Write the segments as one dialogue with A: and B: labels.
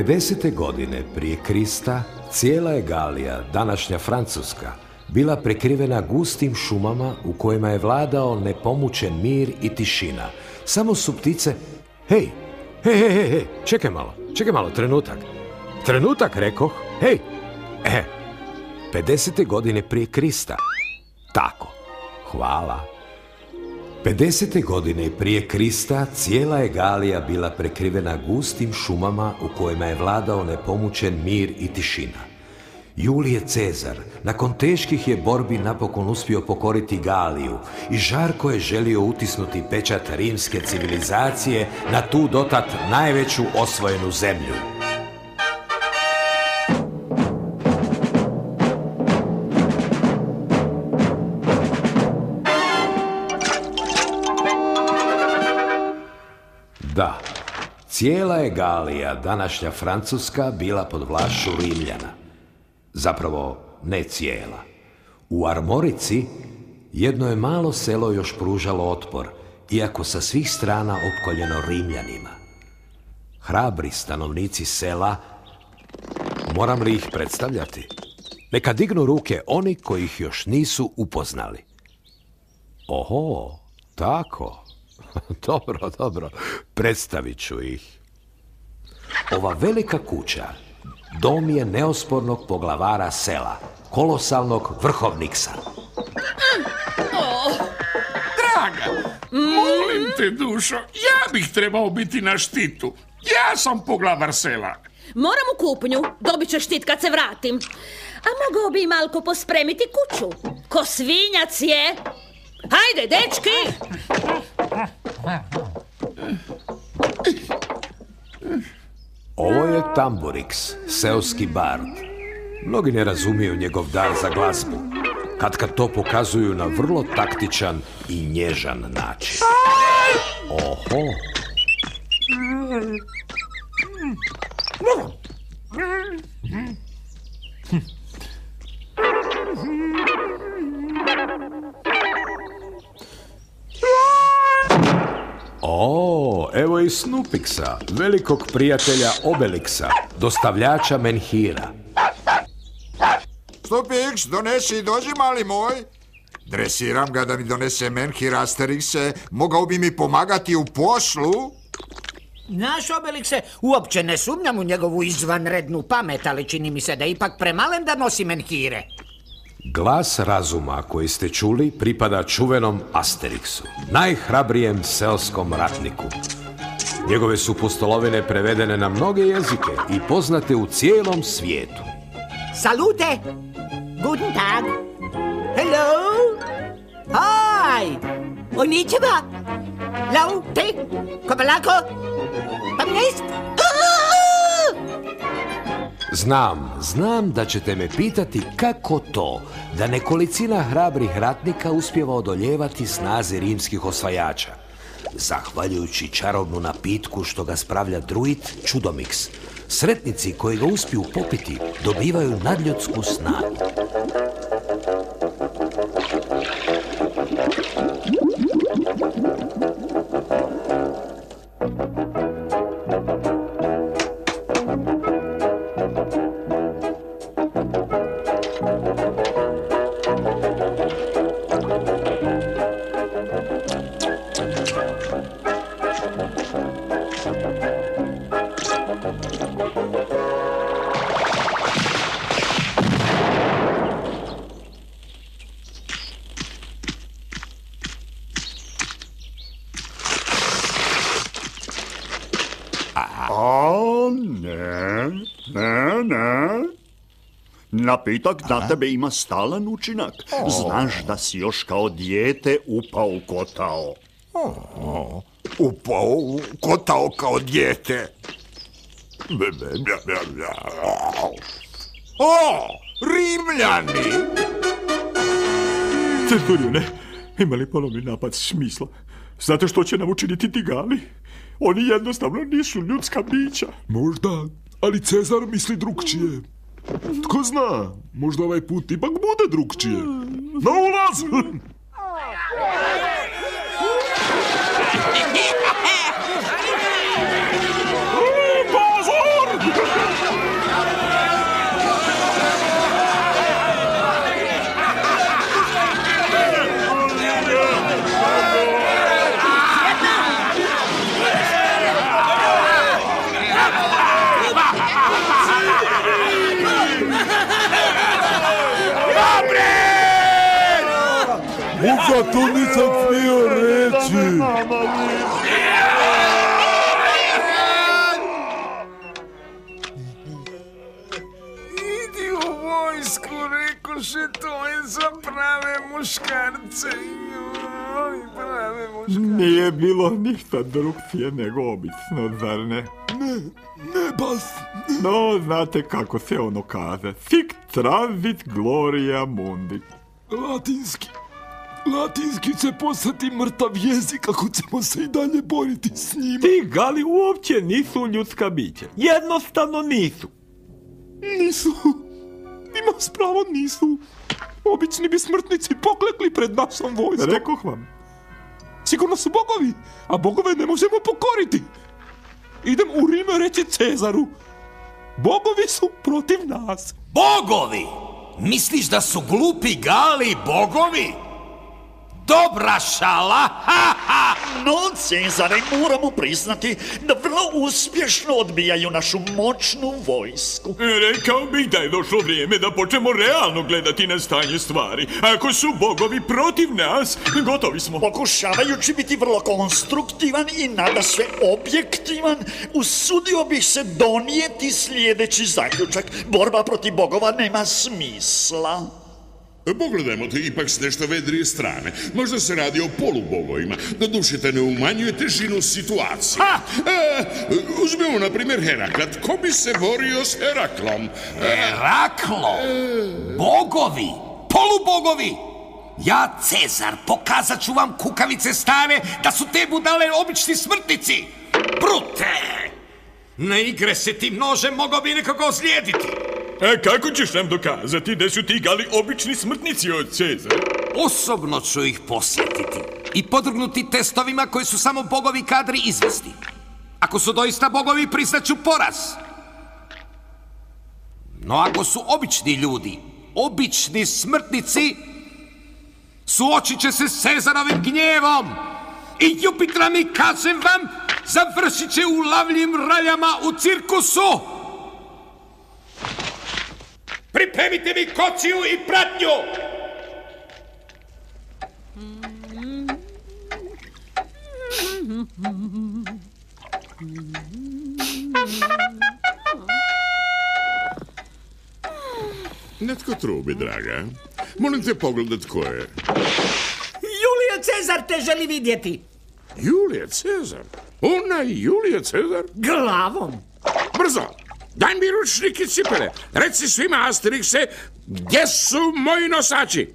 A: 50. godine prije Krista cijela je Galija, današnja Francuska, bila prekrivena gustim šumama u kojima je vladao nepomućen mir i tišina. Samo su ptice... Hej, čekaj malo, trenutak, rekoh, hej, 50. godine prije Krista. Tako, hvala. 50. godine prije Krista cijela je Galija bila prekrivena gustim šumama u kojima je vladao nepomućen mir i tišina. Julije Cezar, nakon teških je borbi napokon uspio pokoriti Galiju i žarko je želio utisnuti pečat rimske civilizacije na tu dotad najveću osvojenu zemlju. Da, cijela je Galija, današnja Francuska, bila pod vlašću Rimljana. Zapravo, ne cijela. U Armorici jedno je malo selo još pružalo otpor, iako sa svih strana opkoljeno Rimljanima. Hrabri stanovnici sela, moram li ih predstavljati? Neka dignu ruke oni koji ih još nisu upoznali. Oho, tako. Dobro, predstavit ću ih. Ova velika kuća dom je neospornog poglavara sela, kolosalnog vrhovniksa.
B: Draga, molim te, dušo, ja bih trebao biti na štitu. Ja sam poglavar sela.
C: Moram u kupnju, dobit ćeš štit kad se vratim. A mogao bi i malko pospremiti kuću. Ko svinjac je. Hajde, dečki!
A: Ovo je Tamburiks, seoski bard. Mnogi ne razumiju njegov dar za glazbu, kad to pokazuju na vrlo taktičan i nježan način. Oho! Evo i Snupiksa, velikog prijatelja Obelixa, dostavljača menhira.
D: Snupiks, donesi i dođi, mali moj. Dresiram ga da mi donese menhir, Asterixe. Mogao bi mi pomagati u poslu.
E: Naš Obelixe, uopće ne sumnjam u njegovu izvanrednu pamet, ali čini mi se da je ipak premalen da nosi menhire.
A: Glas razuma koji ste čuli pripada čuvenom Asterixu, najhrabrijem seoskom ratniku. Njegove su pustolovine prevedene na mnoge jezike i poznate u cijelom svijetu.
E: Salute! Guten Tag! Hello! Hi! Konnichiwa! Laute! Kopalako! Pamnest!
A: Znam da ćete me pitati kako to da nekolicina hrabrih ratnika uspijeva odoljevati snazi rimskih osvajača. Zahvaljujući čarobnu napitku što ga spravlja druid Čudomix, sretnici koji ga uspiju popiti dobivaju nadljudsku snagu.
F: Ne. Napitak na tebe ima stalan učinak. Znaš da si još kao dijete upao u kotao.
D: Upao u kotao kao dijete. O, Rimljani!
G: Centurione, ima li ponovni napad smisla? Znate što će nam učiniti Tigali? Oni jednostavno nisu ljudska bića.
H: Možda, ali Cezar misli drugčije. Tko zna, možda ovaj put ipak bude drugčije. Na ulaz!
G: Pozor!
H: Ja to nisam smio reći.
I: Idi u vojsku, rekoše, to je za prave muškarce. Joj, prave muškarce.
G: Nije bilo ništa drugčije nego obično, zar ne?
H: Ne bas.
G: No, znate kako se ono kaže. Sic transit gloria mundi.
H: Latinski će postati mrtav jezik ako ćemo se i dalje boriti s njima.
G: Ti gali uopće nisu ljudska bića. Jednostavno nisu.
H: Nisu. Imaš pravo, nisu. Obični bi smrtnici poklekli pred našom vojskom.
G: Rekoh vam.
H: Sigurno su bogovi, a bogove ne možemo pokoriti. Idem u Rime reći Cezaru. Bogovi su protiv nas.
J: Bogovi? Misliš da su glupi gali bogovi? Dobra šala, ha, ha!
F: No, Cezare, moramo priznati da vrlo uspješno odbijaju našu moćnu vojsku.
G: Rekao bih da je došlo vrijeme da počnemo realno gledati na stanje stvari. Ako su bogovi protiv nas, gotovi smo.
F: Pokušavajući biti vrlo konstruktivan i nadasve objektivan, usudio bih se donijeti sljedeći zaključak. Borba protiv bogova nema smisla.
B: Pogledajmo to ipak s nešto vedrije strane. Možda se radi o polubogovima. Doduše te ne umanjuje težinu situacije. Uzmemo, na primjer, Heraklat. Ko bi se borio s Heraklom?
J: Heraklo? Bogovi? Polubogovi? Ja, Cezar, pokazat ću vam, kukavice stare, da su te budale obični smrtnici. Brute! Ne igre se tim nožem, mogao bi nekoga ozlijediti.
G: A kako ćeš nam dokazati da su ti gali obični smrtnici od Cezara?
J: Osobno ću ih posjetiti i podvrgnuti testovima koji su samo bogovi kadri izvesti. Ako su doista bogovi, priznaću poraz. No ako su obični ljudi, obični smrtnici, suočit će se s Cezarovim gnjevom. I Jupitra mi, kažem vam, završit će u lavljim raljama u cirkusu. Pripremite mi kociju i pratnju!
B: Netko trubi, draga. Molim te pogledat ko je.
E: Julije Cezar te želi vidjeti.
B: Julije Cezar? Ona Julije Cezar?
E: Glavom.
B: Brzo! Daj mi ručnik i cipele. Reci svima, Asterikse, gdje su moji nosači?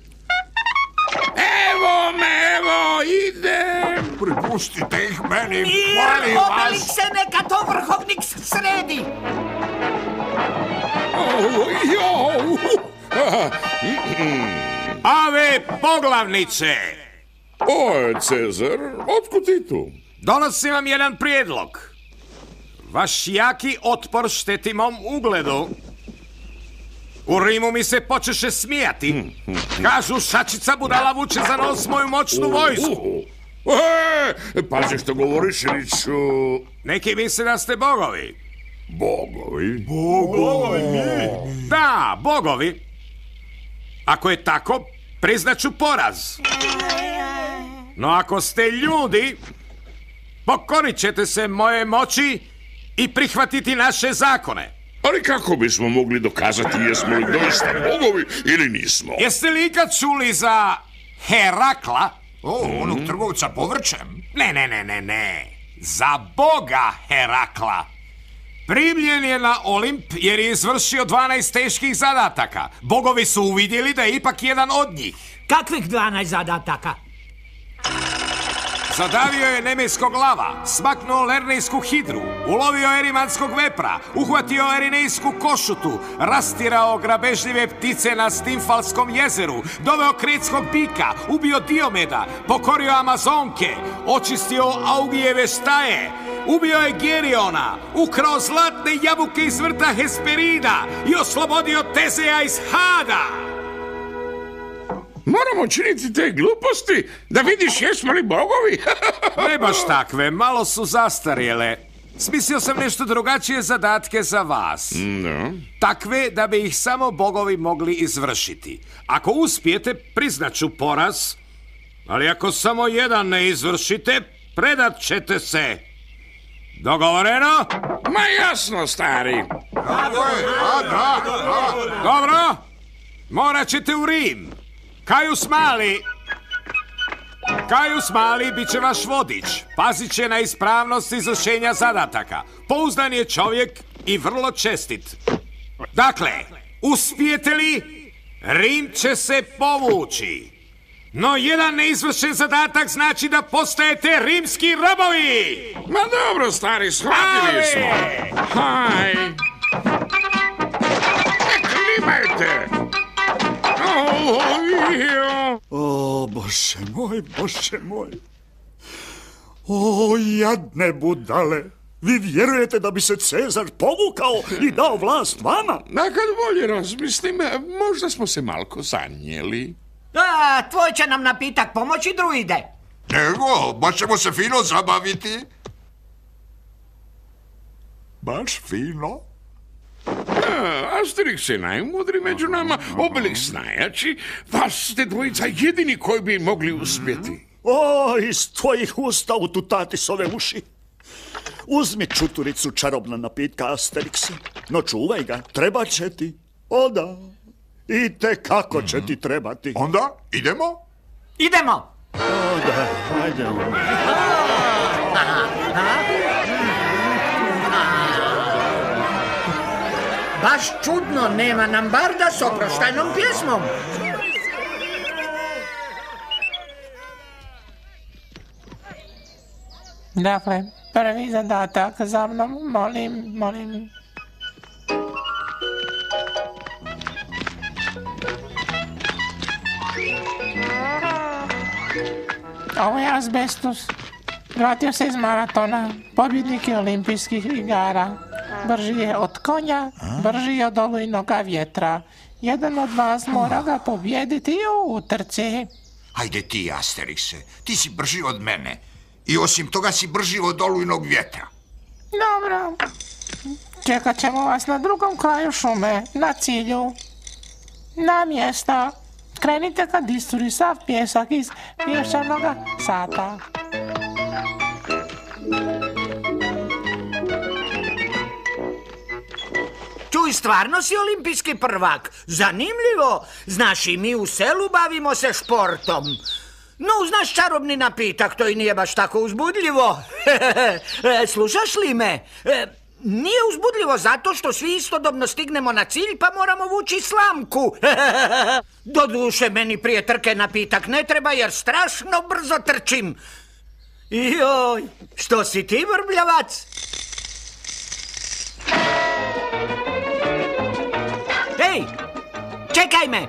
B: Evo me, evo, idem!
D: Pripustite ih meni,
E: Mir,
D: molim vas!
E: Obelix, neka to vrhovnik sredi.
J: Ave poglavnice!
B: O, Cezar, otkud ti tu?
J: Donosim vam jedan prijedlog. Vaš jaki otpor šteti mom ugledu. U Rimu mi se počeše smijati. Kažu, šačica budala vuče za nos moju moćnu vojsku.
B: Pazi što govoriš, Riču.
J: Neki misle da ste bogovi.
B: Bogovi?
J: Da, bogovi. Ako je tako, priznaću poraz. No ako ste ljudi, pokorit ćete se moje moći i prihvatiti naše zakone.
B: Ali kako bismo mogli dokazati jesmo li doista bogovi ili nismo?
J: Jeste li ikad čuli za Herakla?
D: Onog trgovca povrćem?
J: Ne. Za boga Herakla. Primljen je na Olimp jer je izvršio 12 teških zadataka. Bogovi su uvidjeli da je ipak jedan od njih.
E: Kakvih 12 zadataka?
J: Zadavio je nemejskog lava, smaknuo lernejsku hidru, ulovio erimanskog vepra, uhvatio erinejsku košutu, rastirao grabežljive ptice na Stimfalskom jezeru, doveo kretskog bika, ubio Diomeda, pokorio Amazonke, očistio Augijeve staje, ubio je Geriona, ukrao zlatne jabuke iz vrta Hesperida i oslobodio Tezeja iz Hada.
B: Moramo činiti te gluposti da vidiš jesmo li bogovi.
J: Ne baš takve, malo su zastarjele. Smislio sam nešto drugačije zadatke za vas.
B: No.
J: Takve da bi ih samo bogovi mogli izvršiti. Ako uspijete, priznaću poraz, Ali ako samo jedan ne izvršite, predat ćete se. Dogovoreno?
B: Ma jasno, stari.
J: Dobro. Morat ćete u Rim. Kajus Mali bit će vaš vodič. Pazit će na ispravnost izvršenja zadataka. Pouzdan je čovjek i vrlo čestit. Dakle, uspijete li, Rim će se povući. No jedan neizvršen zadatak znači da postajete rimski robovi.
B: Ma dobro, stari, shvatili smo. Haj. Klimajte.
F: O, Bože moj. O, jadne budale. Vi vjerujete da bi se Cezar povukao i dao vlast vama?
B: A kad bolje razmislim, možda smo se malko zanijeli.
E: Tvoj će nam napitak pomoći, druide.
D: Nego, baš ćemo se fino zabaviti.
G: Baš fino?
B: Asterix je najmudri među nama, Obelix najjači, vas ste dvojica jedini koji bi mogli uspjeti.
F: O, iz tvojih usta ututati s ove uši. Uzmi čuturicu čarobna napitka, Asterix, no čuvaj ga, treba će ti. O da, i te kako će ti trebati.
D: Onda, idemo?
E: Idemo!
F: O da, hajdemo.
E: Baš čudno, nema nam barda s oproštajnom pjesmom.
K: Dakle, prvi zadatak za mnom, molim. Ovo je Azbestus. Vratio se iz maratona, pobjednik je olimpijskih igara. Brži je od konja, brži je od olujnoga vjetra. Jedan od vas mora ga pobijediti u utrci.
D: Ajde ti, Asterixe, ti si brži od mene. I osim toga si brži od olujnog vjetra.
K: Dobro. Čekat ćemo vas na drugom kraju šume, na cilju. Na mjesto. Krenite kad isturi sav pjesak iz pješčanoga sata.
E: Čuj, stvarno si olimpijski prvak. Zanimljivo. Znaš, i mi u selu bavimo se športom. No, uz naš čarobni napitak to i nije baš tako uzbudljivo. Slušaš li me? Nije uzbudljivo zato što svi istodobno stignemo na cilj pa moramo vući slamku. Doduše, meni prije trke napitak ne treba jer strašno brzo trčim. Joj, što si ti, vrbljavac? Hej, čekaj me!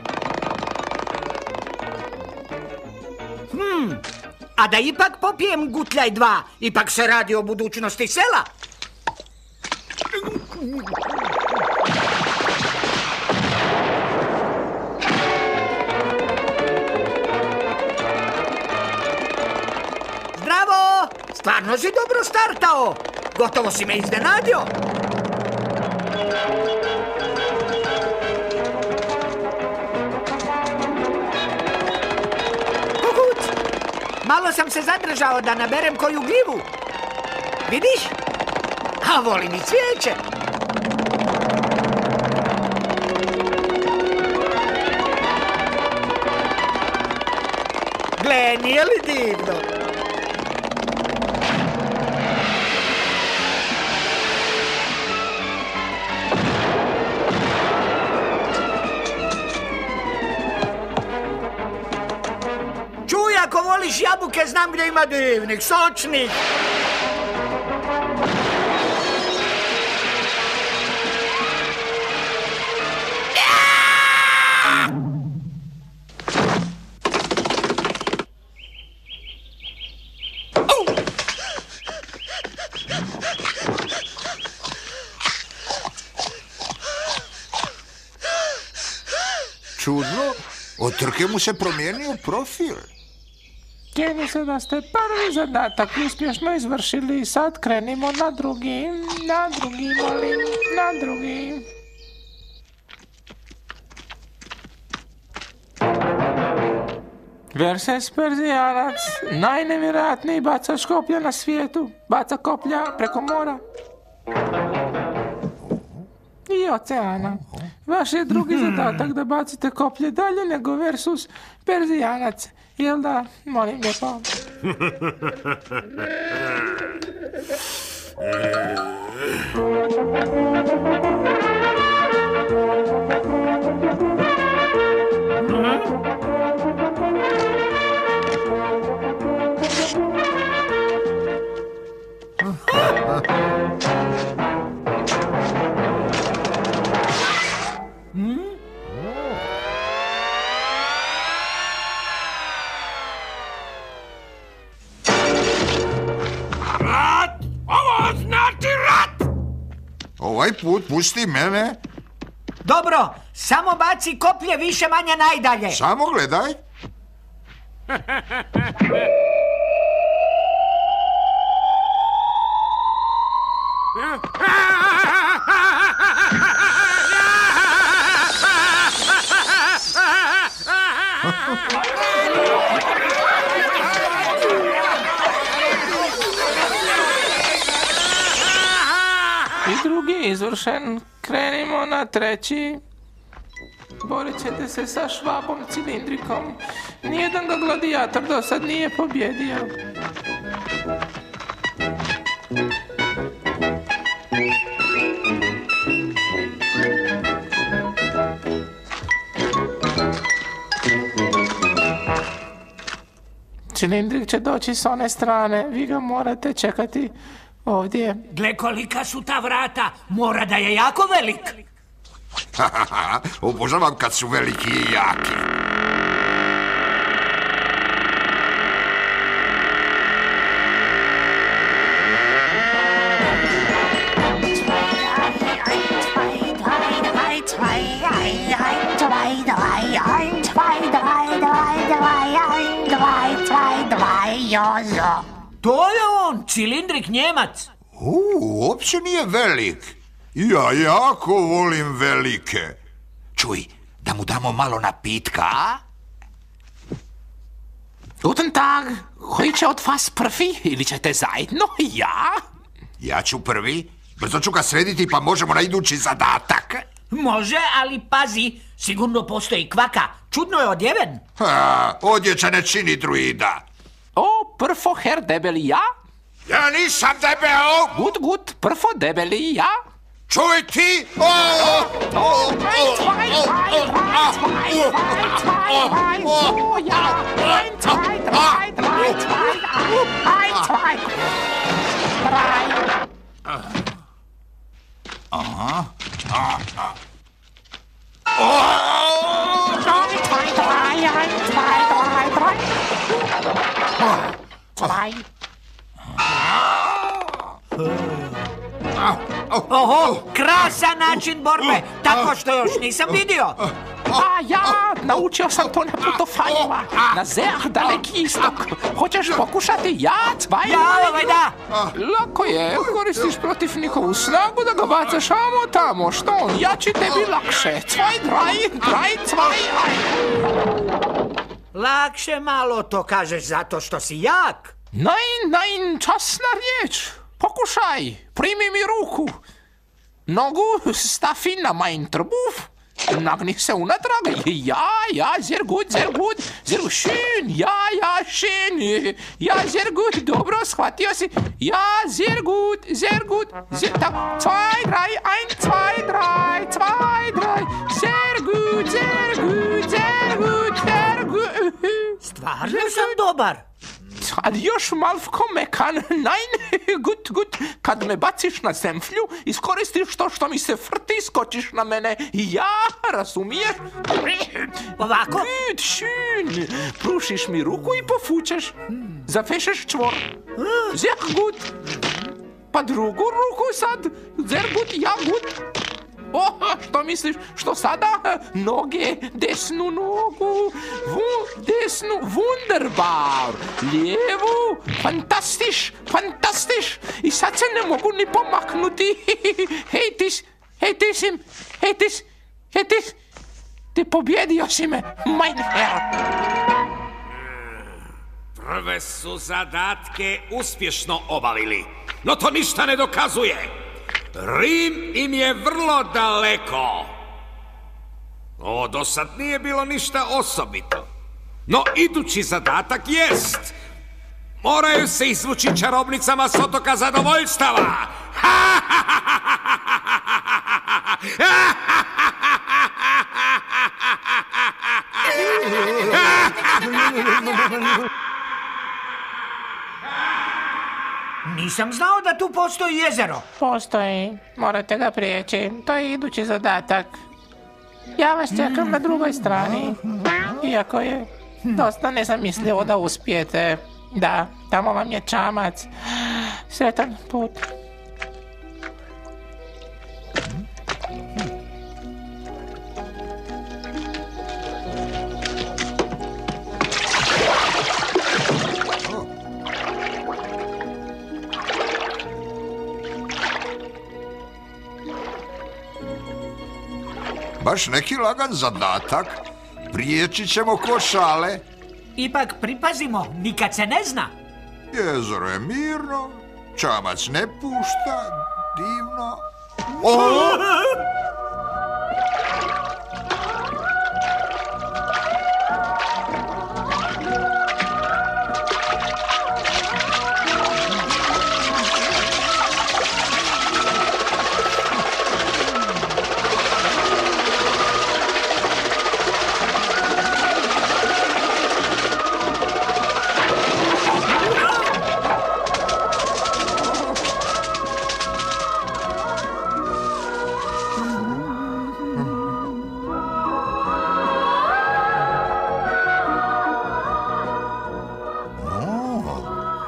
E: A da ipak popijem gutljaj 2, ipak se radi o budućnosti sela. Zdravo! Stvarno si dobro startao. Gotovo si me iznenadio. Malo sam se zadržao da naberem koju gljivu. Vidiš? A volim i cvijeće. Gle, nije li divno? Ako voliš jabuke, znam gdje ima divnih, sočnih.
D: Čudno, od trke mu se promijenio profil.
K: Čini se da ste prvi zadatak uspješno izvršili i sad krenimo na drugi, molim, na drugi. Verses Perzijanac, najnevjerojatniji bacač koplja na svijetu. Baca koplja preko mora i oceana. Vaš je drugi zadatak da bacite koplje dalje nego Versus Perzijanac. Jel da? Molim lijepo.
D: Ovaj put pusti mene.
E: Dobro, samo baci koplje više manje najdalje.
D: Samo gledaj.
K: I drugi je izvršen. Krenimo na treći. Borit ćete se sa Švabom Cilindrikom. Nijedan ga gladijator do sad nije pobjedio. Cilindrik će doći s one strane. Vi ga morate čekati ovdje.
E: Gle kolika su ta vrata. Mora da je jako velik.
D: Obožavam kad su veliki i jaki.
E: To je on, Cilindrik Njemac.
D: Uopće nije velik. Ja jako volim velike. Čuj, da mu damo malo napitka, a?
K: Guten Tag, koji će od vas prvi ili ćete zajedno? Ja?
D: Ja ću prvi. Brzo ću ga srediti pa možemo na idući zadatak.
E: Može, ali pazi, sigurno postoji kvaka. Čudno je odjeven.
D: Odjeća ne čini druida.
K: O, prvo her debeli ja?
D: Ja nisam debel.
K: Gut, prvo debeli ja?
D: Čuj ti!
E: Oho, krasan način borbe, tako što još nisam vidio.
K: A ja, naučio sam to na putovanju, na Zer, daleki istok. Hoćeš pokušati? Ja,
E: da.
K: Lako je, koristiš protiv njihovu snagu da ga bacaš amo tamo, što on jači tebi lakše. Draj.
E: Lakše malo to kažeš zato što si jak.
K: Nein, časna riječ. Pokušaj, primi mi ruku. Nogu stavi na mein trbuh. Nagni se unatrag. Ja, sehr gut. Schön, ja, schön. Ja, sehr gut, dobro, shvatio si. Ja, sehr gut. Sehr gut. 2, 3, 1, 2, 3, 2, 3. Sehr gut.
E: Stvarno sam dobar.
K: Sad još malko mekan. Nein, gut. Kad me baciš na zemlju, iskoristiš to što mi se frti, skočiš na mene. Ja, razumiješ?
E: Ovako?
K: Gut, schön. Prušiš mi ruku i pofučeš. Zafešeš čvor. Sehr gut. Pa drugu ruku sad. Sehr gut, ja gut. Što misliš? Što sada? Noge, desnu nogu, desnu, wunderbar, lijevu, fantastiš, i sad se ne mogu ni pomaknuti. Hej ti pobjedio si me, mein Herr.
J: Prve su zadatke uspješno obavili, no to ništa ne dokazuje. Rim im je vrlo daleko. Ovo do sad nije bilo ništa osobito. No idući zadatak jest: moraju se izvući čarobnicama s otoka zadovoljstava.
E: Nisam znao da tu postoji jezero.
K: Postoji. Morate ga prijeći. To je idući zadatak. Ja vas čekam na drugoj strani. Iako je dosta nezamislivo da uspijete. Da, tamo vam je čamac. Sretan put.
D: Baš neki lagan zadatak. Prijeći ćemo ko šale.
E: Ipak pripazimo, nikad se ne zna.
D: Jezero je mirno, čamac ne pušta, divno.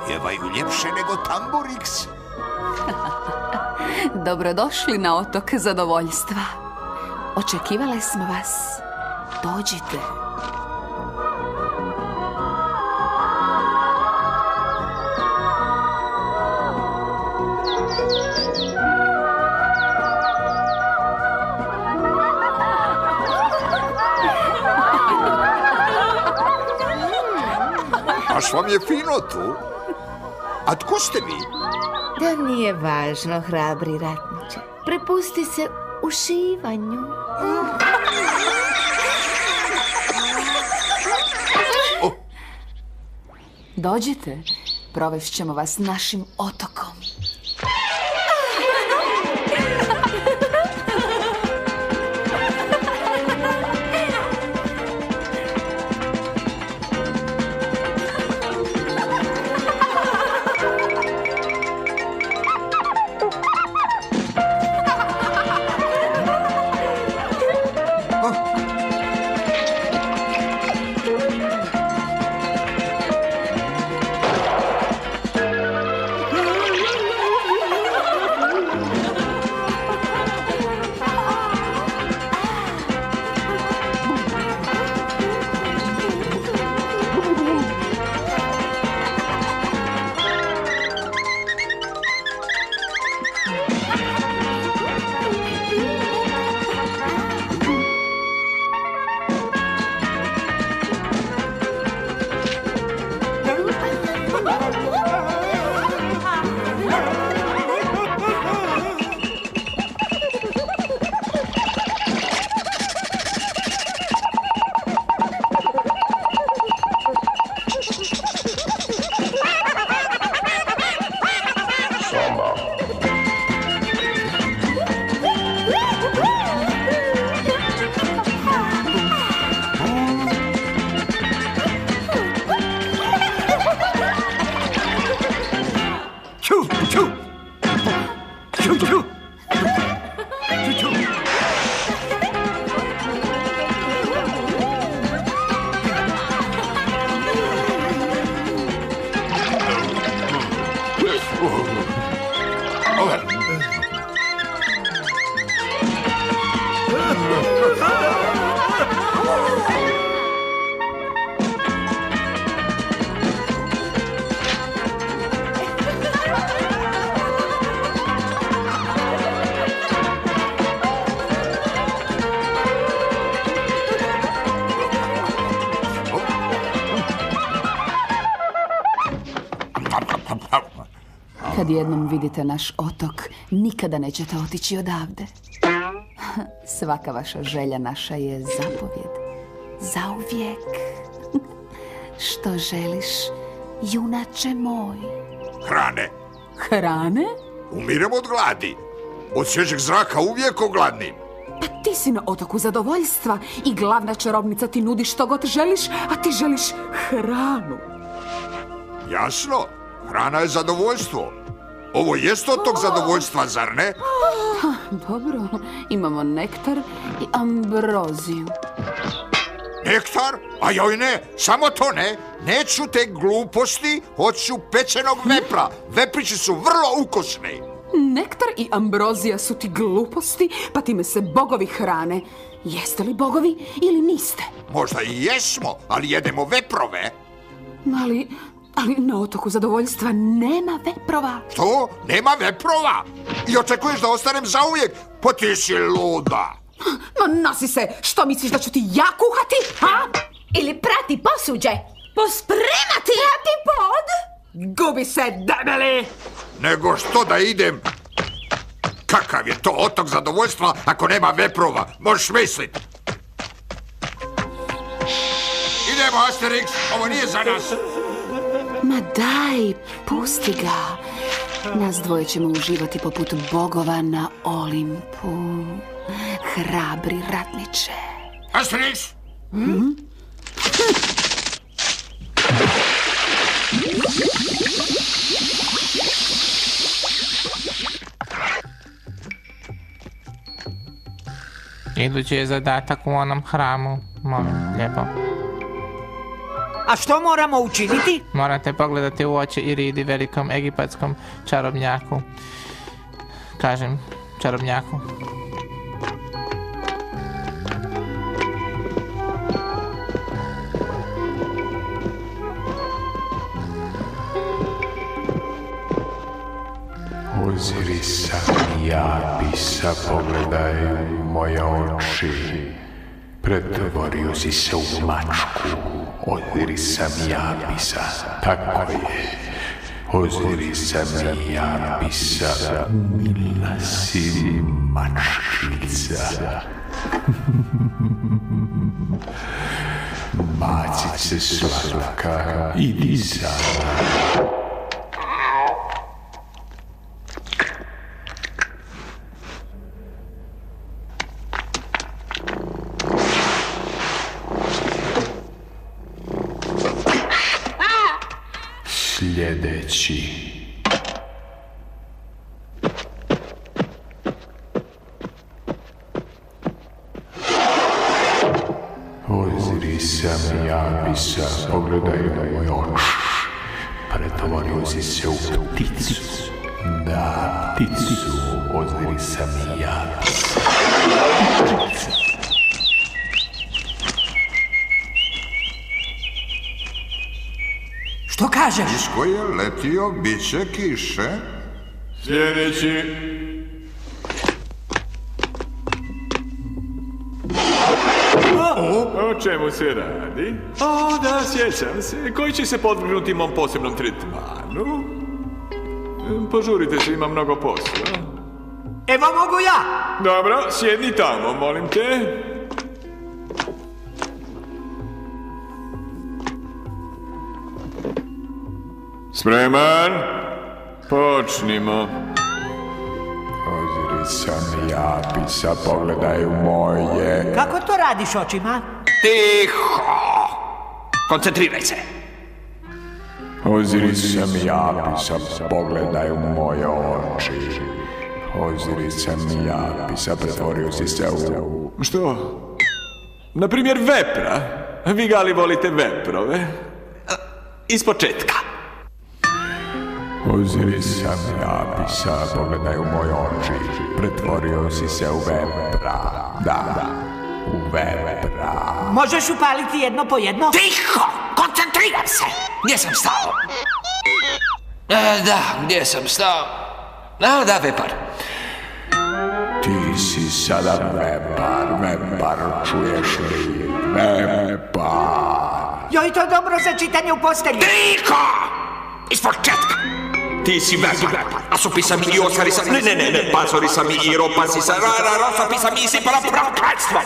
D: Jevaju ljepše nego tamburiks.
L: Dobrodošli na otok zadovoljstva. Očekivali smo vas. Dođite.
D: Baš vam je fino tu. A tko ste vi?
M: Da nije važno, hrabri ratniče. Prepusti se ušivanju.
L: Dođite, provešćemo vas našim otokom. Kad jednom vidite naš otok, nikada nećete otići odavde. Svaka vaša želja naša je zapovjed. Zauvijek. Što želiš, junače moj?
D: Hrane.
L: Hrane?
D: Umirem od gladi. Od svježeg zraka uvijek ogladnim.
L: Pa ti si na otoku zadovoljstva i glavna čarobnica ti nudi što god želiš, a ti želiš hranu.
D: Jasno, hrana je zadovoljstvo. Ovo jest otok zadovoljstva, zar ne?
L: Dobro, imamo nektar i ambroziju.
D: Nektar? A joj ne, samo to ne. Neću te gluposti, hoću pečenog vepra. Veprići su vrlo ukosni.
L: Nektar i ambrozija su ti gluposti, pa time se bogovi hrane. Jeste li bogovi ili niste?
D: Možda i jesmo, ali jedemo veprove.
L: Ali na otoku zadovoljstva nema veprova.
D: Što? Nema veprova? I očekuješ da ostanem zauvijek? Pa ti si luda.
L: Ma nosi se, što misliš da ću ti ja kuhati, ha?
C: Ili prati posuđe. Pospremati.
L: Prati pod? Gubi se, debeli!
D: Nego što da idem? Kakav je to otok zadovoljstva ako nema veprova? Možeš mislit. Idemo, Asterix, ovo nije za nas.
L: Ma daj, pusti ga. Nas dvoje ćemo uživati poput bogova na Olimpu. Hrabri ratniče.
D: Asterix!
K: Idući je zadatak u onom hramu. Molim, lijepo.
E: A što moramo učiniti?
K: Morate pogledati u oči Iridi, velikom egipatskom čarobnjaku. Kažem, čarobnjaku.
A: Ozirisa i Apisa, pogledaj u moje oči. Pretvorio si se u mačku. Ozirisa i Apisa, tako je. Ozirisa i Apisa, umilna si mačkica. Bacit se Slatka, idi sada. Sljedeći. Ozirisa i Apisa, pogledaj u moj oč. Pretvorio si se u pticu. Da, pticu. Ozirisa i Apisa.
E: Što kažeš?
D: Isko je letio, bit će kiše.
G: Sljedeći. O čemu se radi? O, da, sjećam se. Koji će se podvrgnuti mom posebnom tretmanu? Požurite se, ima mnogo posla.
E: Evo mogu ja!
G: Dobro, sjedni tamo, molim te. Spreman? Počnimo.
A: Ozirisa i Apisa, pogledaj u moje.
E: Kako to radiš očima?
J: Tiho! Koncentriraj se.
A: Ozirisa i Apisa, pogledaj u moje oči. Ozirisa i Apisa, pretvorio si se u...
G: Što? Naprimjer vepra. Vi ga li volite veprove? Iz početka.
A: Ozirisa i Apisa, pogledaj u moje oči. Pretvorio si se u vepra. Da, u vepra.
E: Možeš upaliti jedno po jedno?
J: Tiho! Koncentriram se! Gdje sam stao? Da, gdje sam stao? Da, vepar.
A: Ti si sada vepar, čuješ li? Vepar.
E: Joj, to dobro za čitanje u postelji.
J: Tiho! Iz početka.
N: Ti si vepar. Adesso pisami io, sarisam. Ne, pazorisam i ropasisa. Rosa pisami si para prokletstvo.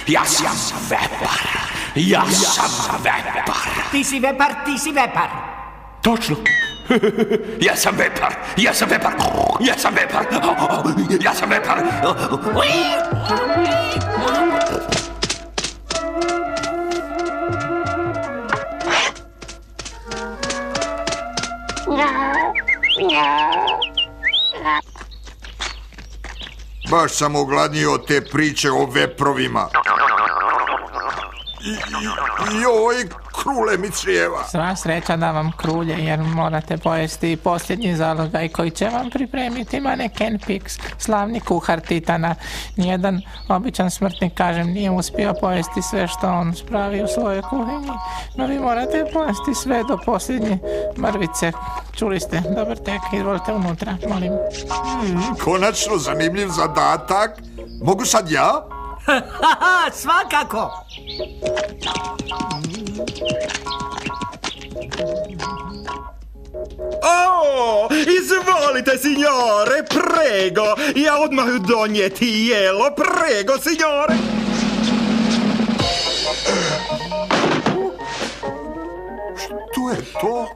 N: Ja sam vepar.
E: Ti si vepar.
N: Točno. Ja sam vepar.
D: Baš sam ogladnio od te priče o veprovima. Joj, krule mi crijeva.
K: Sva sreća da vam krulje, jer morate pojesti posljednji zalogaj koji će vam pripremiti maneken Pix, slavni kuhar Titana. Nijedan običan smrtnik, kažem, nije uspio pojesti sve što on spravi u svojoj kuhinji, no vi morate pojesti sve do posljednje mrvice. Čuli ste, dobar tek, izvolite unutra, molim.
D: Konačno zanimljiv zadatak. Mogu sad ja?
E: Svakako.
O: Izvolite, signore, prego. Ja odmah donijeti jelo, prego, signore.
D: Što je to?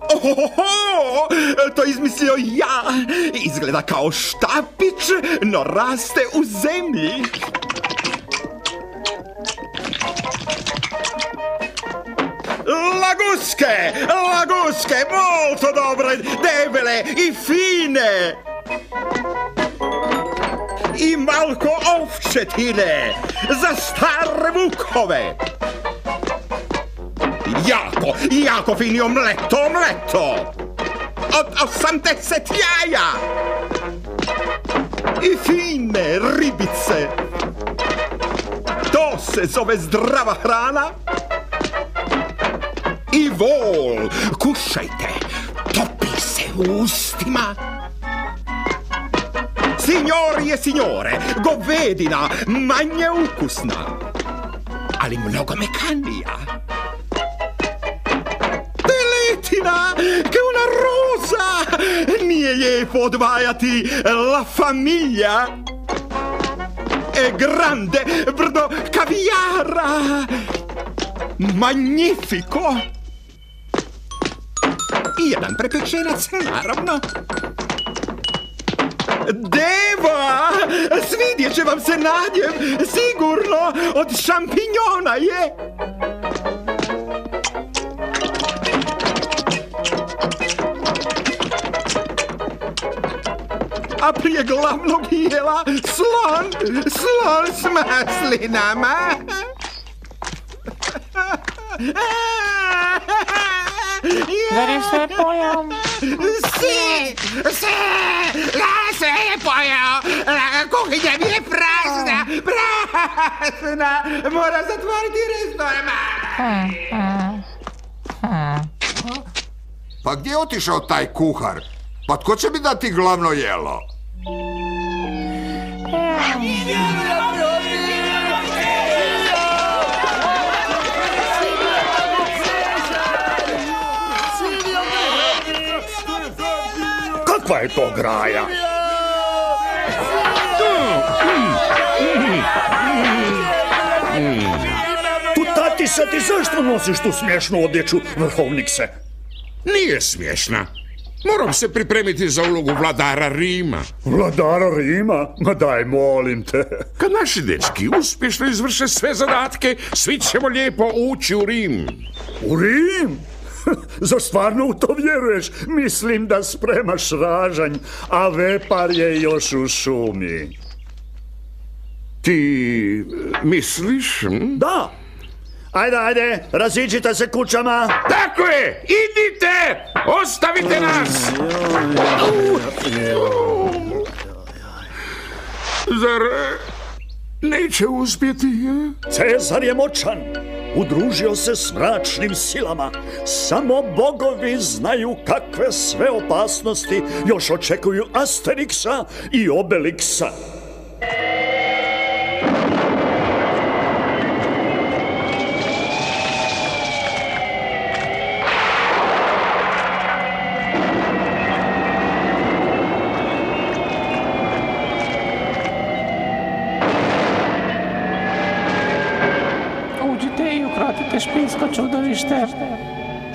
O: To izmislio ja. Izgleda kao štapić, no raste u zemlji. Laguske, molto dobre, debele i fine. I malko ovčetine za stare vukove. Jako fini omleto. Od 80 jaja. I fine ribice. To se zove zdrava hrana. I vol, kušajte, topi se u ustima. Signore, govedina, manje ukusna, ali mnogo mekanija. Teletina, che una rosa, nije lijepo odvajati la famiglia. E grande, brdo kavijara, magnifico. I jedan prepečenac, naravno. Deva, svidjet će vam se nadjev, sigurno, od šampinjona je. A prije glavnog jela slon s maslinama.
K: Zar je sve pojao?
E: Sve je pojao. Kuhinja mi je prazna. Mora zatvoriti restoran.
D: Pa gdje je otišao taj kuhar? Pa tko će mi dati glavno jelo?
F: Kakva je to graja? Tutatisa, ti zašto nosiš tu smiješnu odjeću, vrhovnikse?
B: Nije smiješna. Moram se pripremiti za ulogu vladara Rima.
F: Vladara Rima? Ma daj, molim te.
B: Kad naši dečki uspješno izvrše sve zadatke, svi ćemo lijepo ući u Rim.
F: U Rim? Zar stvarno u to vjeruješ? Mislim da spremaš ražanj, a vepar je još u šumi.
B: Ti misliš?
F: Da. Ajde, raziđite se kućama.
B: Tako je, idite, ostavite nas. Zar neće uspjeti?
F: Cezar je moćan. Udružio se s mračnim silama. Samo bogovi znaju kakve sve opasnosti još očekuju Asterixa i Obelixa.
K: znate špiljsko čudovište?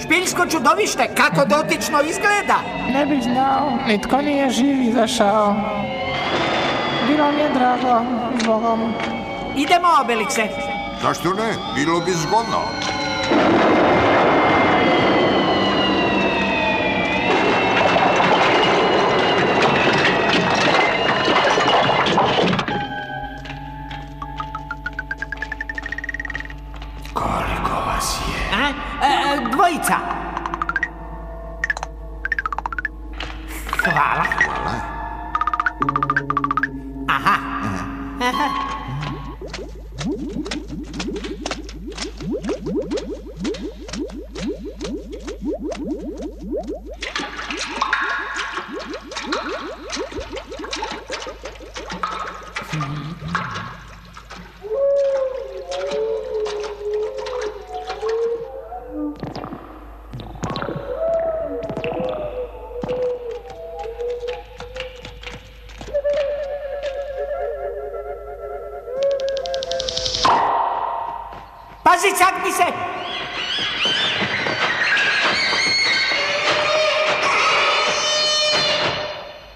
E: Špiljsko čudovište? Kako dotično izgleda?
K: Ne bih znao, nitko nije živ izašao. Bilo mi je drago, zbogom.
E: Idemo, Obelikse.
D: Zašto ne? Bilo bi zgodno.
J: Koliko vas je?
E: Dvojica. Hvala. Aha. Pazi, cakni se!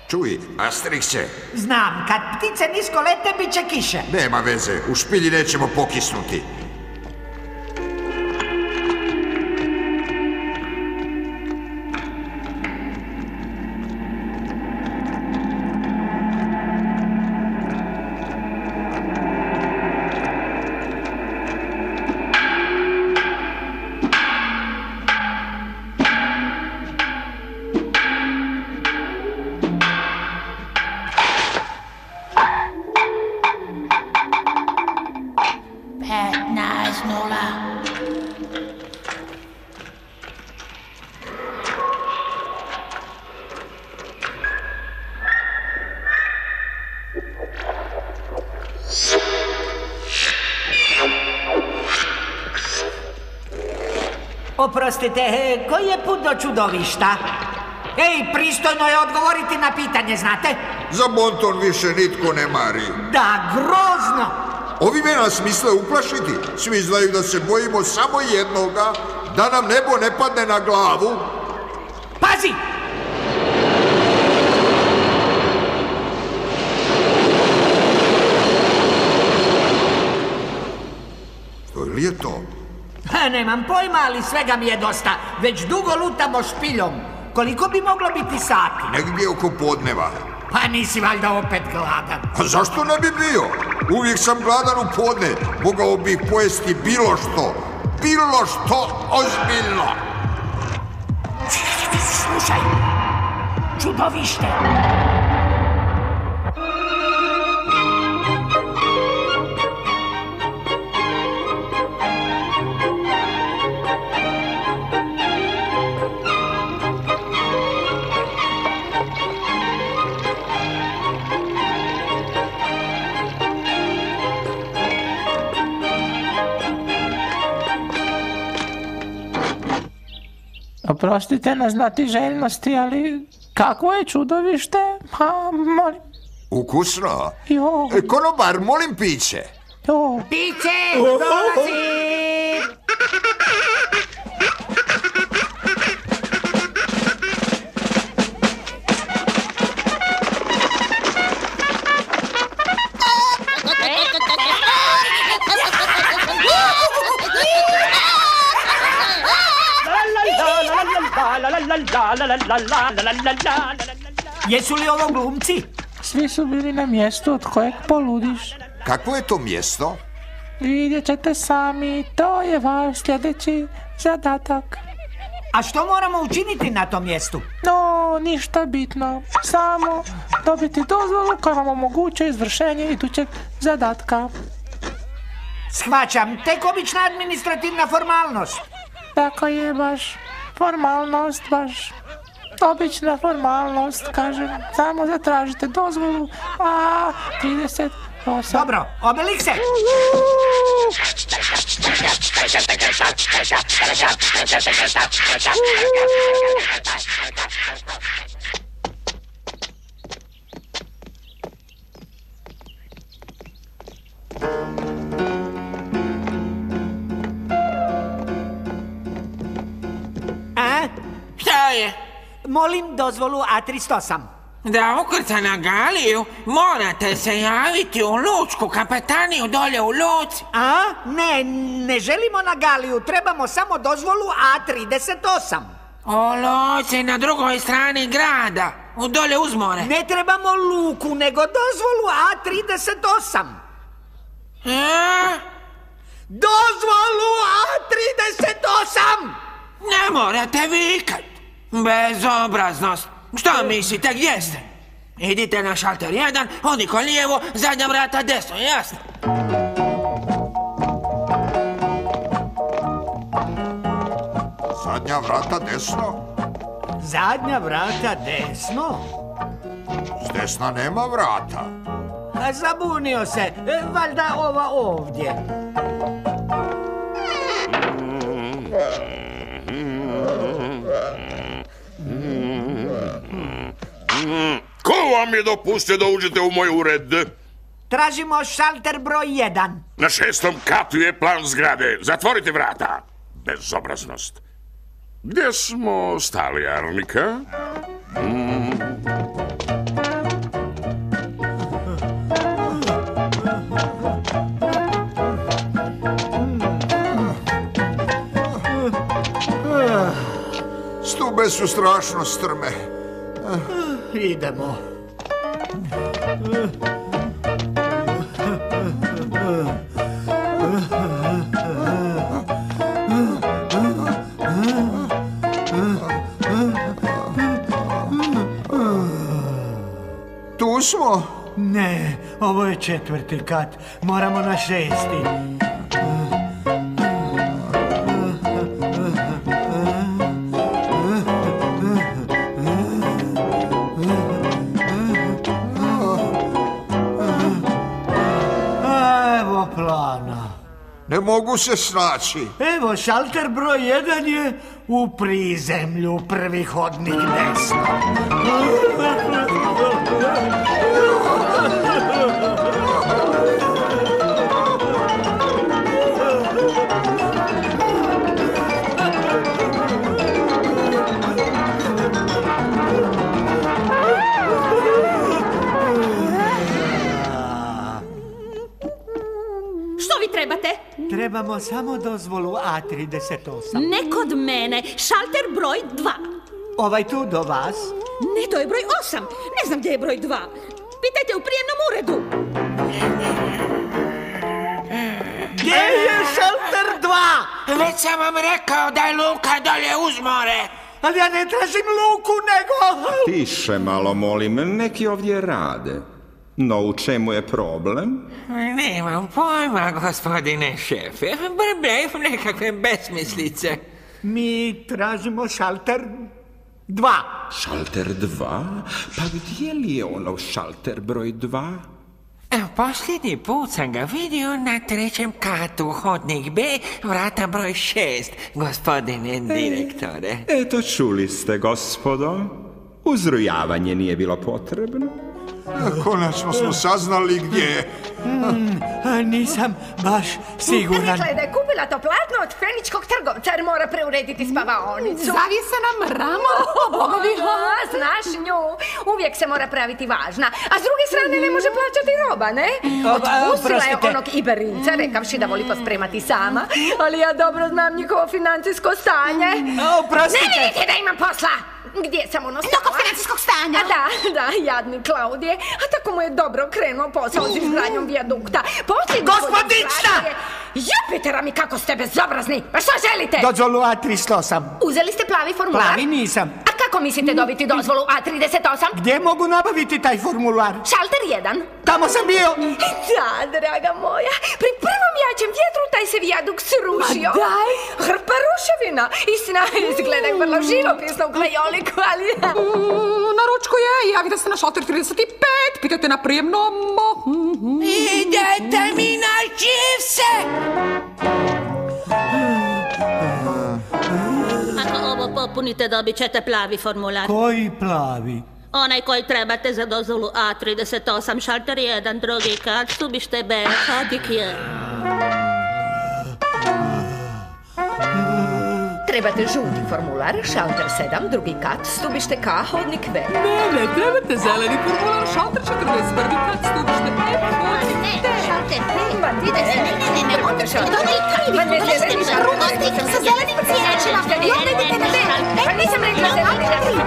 D: Čuj, Asterikse.
E: Znam, kad ptice nisko lete, bit će kiše.
D: Nema veze, u špilji nećemo pokisnuti.
E: Oprostite, koji je put do čudovišta? Ej, pristojno je odgovoriti na pitanje, znate?
D: Za bonton više nitko ne mari.
E: Da, grozno!
D: Ovi me nas misle uplašiti. Svi znaju da se bojimo samo jednoga, da nam nebo ne padne na glavu.
E: Pazi!
D: Što li je to?
E: Nemam pojma, ali svega mi je dosta. Već dugo lutamo špiljom. Koliko bi moglo biti sati?
D: Negdje oko podneva.
E: Pa nisi valjda opet gladan.
D: A zašto ne bi bio? Uvijek sam gladan u podne. Mogao bih pojesti bilo što. Bilo što ozbiljno.
E: Slušaj, čudovište.
K: Oprostite na znatiželjnosti, ali kakvo je čudovište? Molim.
D: Ukusno?
K: Jo.
D: Konobar, molim piće.
K: Jo.
E: Piće, dolazi! Jesu li ovo glumci?
K: Svi su bili na mjestu od kojeg poludiš.
D: Kakvo je to mjesto?
K: Vidjet ćete sami, to je vaš sljedeći zadatak.
E: A što moramo učiniti na tom mjestu?
K: No, ništa bitno. Samo dobiti dozvolu koja vam omogućuje izvršenje idućeg zadatka.
E: Shvaćam, tek obična administrativna formalnost.
K: Tako je, baš formalnost, baš obična formalnost, kažem. Samo zatražite dozvolu, 38.
E: Dobro, Obelikse!
P: je?
E: Molim dozvolu A308.
P: Da ukrca na Galiju, morate se javiti u lučku kapetaniju dolje u luci.
E: A? Ne želimo na Galiju, trebamo samo dozvolu A38.
P: U luci na drugoj strani grada, u dolje uz more.
E: Ne trebamo luku, nego dozvolu A38. Dozvolu A38!
P: Ne morate vikat. Bezobraznost. Što mislite, gdje ste? Idite na šalter 1, odiko lijevo, zadnja vrata desno, jasno?
D: Zadnja vrata desno?
E: Zadnja vrata desno?
D: S desna nema vrata.
E: Zabunio se, valjda ova ovdje.
B: Ko vam je dopustio da uđete u moj ured?
E: Tražimo šalter broj 1.
B: Na 6. katu je plan zgrade. Zatvorite vrata. Bezobraznost. Gdje smo stali, Arnika?
D: Stube su strašno strme.
E: Idemo.
D: Tu smo?
E: Ne, ovo je 4. kat. Moramo na 6. Evo plana.
D: Ne mogu se snaći.
E: Evo, šalter broj 1 je u prizemlju, prvi hodnik desno.
C: Što vi trebate?
E: Trebamo samo dozvolu A38.
C: Ne kod mene, šalter broj 2.
E: Ovaj tu do vas?
C: Ne, to je broj 8. Ne znam gdje je broj 2. Pitajte u prijemnom uredu.
E: Gdje je šalter 2?
P: Već sam vam rekao da je luka dolje uz more.
E: Ali ja ne tražim luku, nego...
Q: Tiše malo, molim, neki ovdje rade. No, u čemu je problem?
P: Nemam pojma, gospodine šefe. Brbljaju nekakve besmislice.
E: Mi tražimo šalter 2.
Q: Šalter 2? Pa gdje li je ono šalter broj 2?
P: Posljednji put sam ga vidio na 3. katu, hodnik B, vrata broj 6, gospodine direktore.
Q: Eto, čuli ste, gospodo. Uzrujavanje nije bilo potrebno.
D: Konačno smo saznali gdje je.
E: Nisam baš siguran.
R: Rekla je da je kupila to platno od feničkog trgovca jer mora preurediti spavaonicu.
L: Zavise nam ramo, bogovi.
R: Znaš nju, uvijek se mora praviti važna. A s druge strane ne može plaćati roba, ne? Otpustila je onog Iberinca, rekavši da voli pospremati sama. Ali ja dobro znam njihovo financijsko stanje.
E: Oprostite.
R: Ne vidite da imam posla! Gdje sam ono stala?
L: Doko financijskog stanja.
R: Da, jadni Klaudije. A tako mu je dobro krenuo posao s izgradnjom vijadukta.
E: Gospodična!
R: Jupitera mi, kako ste bezobrazni! Pa što želite?
E: Dozvolu A38.
R: Uzeli ste plavi formular?
E: Plavi nisam.
R: A kako mislite dobiti dozvolu A38?
E: Gdje mogu nabaviti taj formular?
R: Šalter 1.
E: Tamo sam bio.
R: Da, draga moja. Pri prvom jačem vjetru taj se vijadukt srušio.
L: Ma daj.
R: Hrpa ruševina. Istina, izgledaj vrlo živopisno u krajoliku, ali...
L: Na ručku je, javite se na šalter 35, pitajte na prijemnom.
P: Idete mi na živce!
C: Ako ovo popunite, dobit ćete plavi formular.
E: Koji plavi?
C: Onaj koji trebate za dozvolu A38, šalter 1, drugi kat, stubište B, hodnik je.
R: Trebate žuti formular, šalter 7, drugi kat, stubište K, hodnik V.
L: Ne, trebate zeleni formular, šalter 41, kat, stubište F, hodnik D.
C: Šalter 5.
R: Ma ti ne, nemojte šalter. Ma ne, zeleni šalter.
C: Sa zelenim cijećima. Ljubite na šalter.
R: Pa nisam rekla zeleni šalter.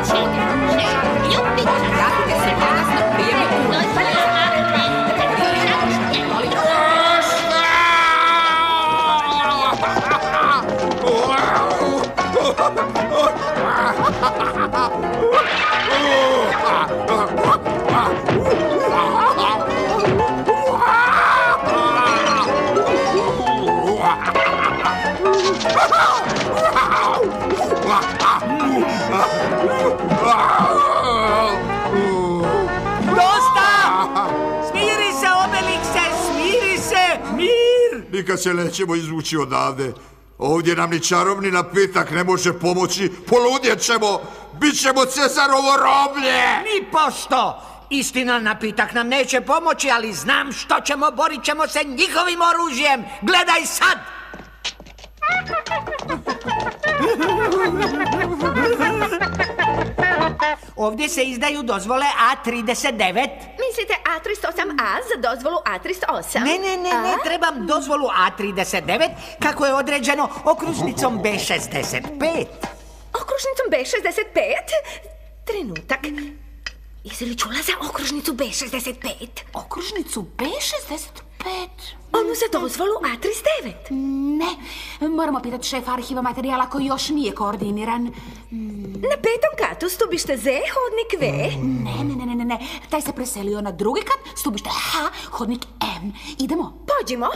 C: Ljubite.
R: Vratite se danas na prijeme.
E: Smiri se, Obelixe, smiri se! Mir!
D: Nikad se nećemo izvući odavde. Ovdje nam ni čarobni napitak ne može pomoći. Poludjet ćemo! Bićemo Cezarovo roblje!
E: Ni pošto! Istina, napitak nam neće pomoći, ali znam što ćemo, borit ćemo se njihovim oružjem. Gledaj sad! Ovdje se izdaju dozvole A39.
R: Mislite A38A za dozvolu A38?
E: Ne, trebam dozvolu A39 kako je određeno okružnicom B65.
R: Okružnicom B65? Trenutak. Jesi li čula za okružnicu B65?
L: Okružnicu B65?
R: Onu za dozvolu A39?
L: Ne, moramo pitati šefa arhiva materijala koji još nije koordiniran.
R: Na 5. katu stubište Z, hodnik V?
L: Ne, taj se preselio na drugi kat, stubište H, hodnik M. Idemo.
R: Pođimo.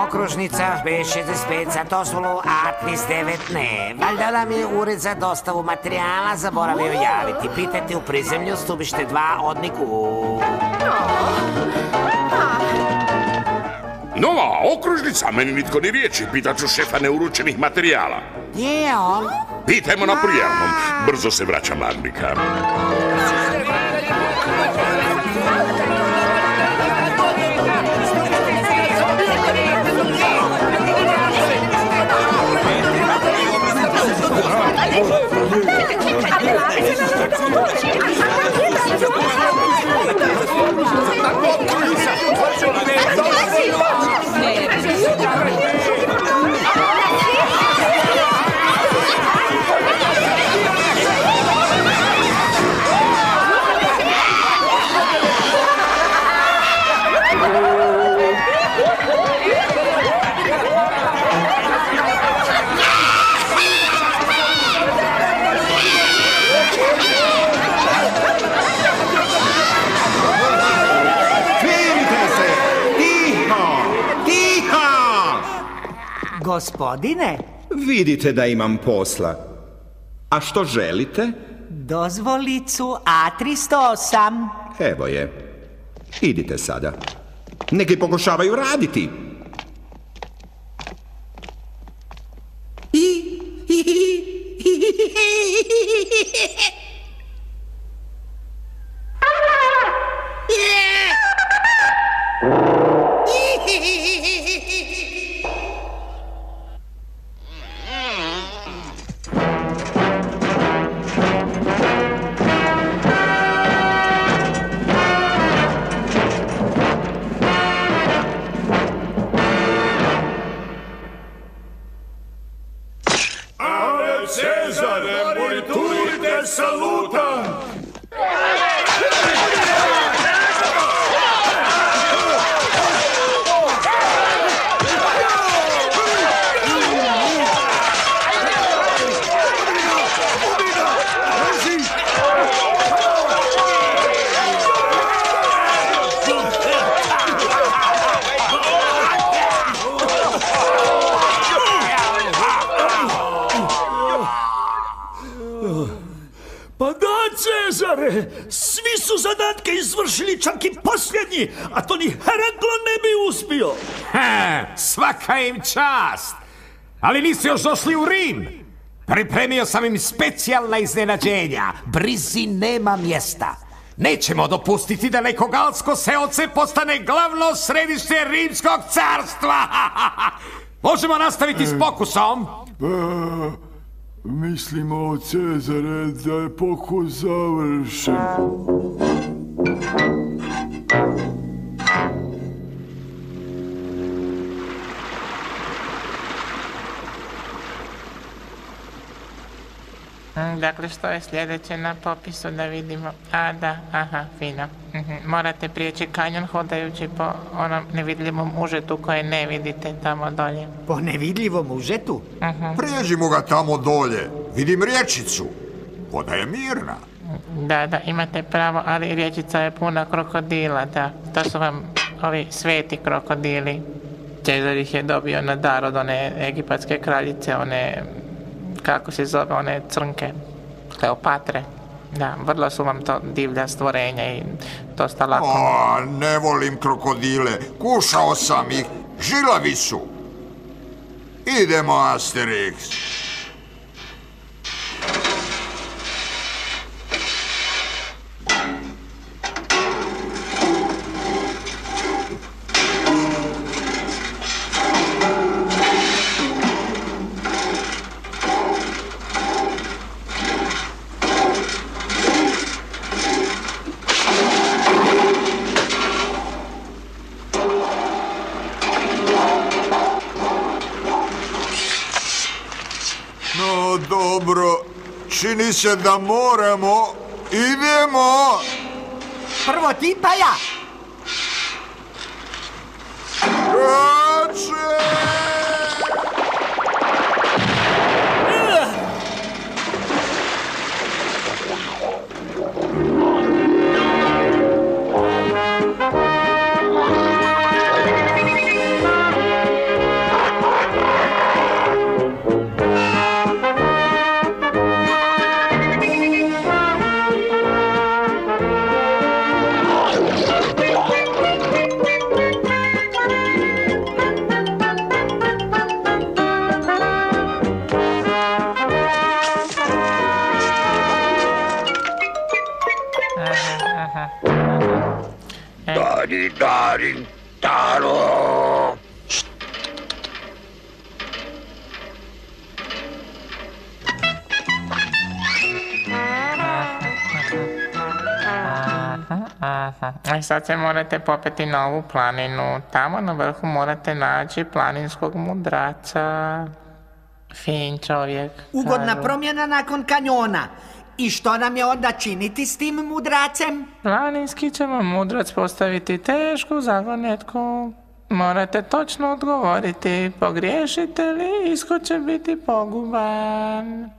J: Okružnica B65 za dozvolu A39 ne. Valjda nam je ured za dostavu materijala zaboravio javiti. Pitajte u prizemlju, stubište 2, hodnik U.
B: Nova okružnica, meni nitko ni riječi. Pitaću šefa neuručenih materijala.
J: Gdje je on?
B: Pitajmo na prijavnom. Brzo se vraća Magnika.
E: Gospodine?
Q: Vidite da imam posla. A što želite?
E: Dozvolicu A308.
Q: Evo je. Idite sada. Neki pokušavaju raditi.
F: Cezare, moriturite salutam! Pa da, Cezare, svi su zadatke izvršili, čak i posljednji, a to ni Heraklo ne bi uspio.
J: Svaka im čast! Ali nisu još došli u Rim. Pripremio sam im specijalna iznenađenja. Brizi nema mjesta. Nećemo dopustiti da neko galsko seoce postane glavno središte Rimskog carstva. Možemo nastaviti s pokusom?
I: Mislimo, Cezare, da je pokus završen.
K: Dakle, što je sljedeće na popisu da vidimo? Fino. Morate prijeći kanjon hodajući po onom nevidljivom užetu koje ne vidite tamo dolje.
E: Po nevidljivom užetu?
D: Prijeđimo ga tamo dolje. Vidim riječicu. Voda je mirna.
K: Da, imate pravo, ali riječica je puna krokodila, da. To su vam ovi sveti krokodili. Cezar ih je dobio na dar od one egipatske kraljice, one... kako se zove, one crnke, Kleopatre. Da, vrlo su vam to divlja stvorenja i dosta lako.
D: Ne volim krokodile, kušao sam ih, žilavi su. Idemo, Asterix. Dobro, čini se da moramo. Idemo!
E: Prvo ti, pa ja!
K: Sad se morate popeti na ovu planinu. Tamo na vrhu morate naći planinskog mudraca. Fin čovjek.
E: Ugodna promjena nakon kanjona. I što nam je onda činiti s tim mudracem?
K: Planinski će vam mudrac postaviti tešku zagonetku. Morate točno odgovoriti. Pogriješite li, ishod će biti poguban.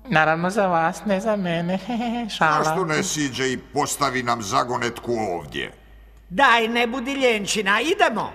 K: Naravno za vas, ne za mene. Šala.
D: Zašto ne siđe i postavi nam zagonetku ovdje?
E: Daj, ne budi ljenčina, idemo!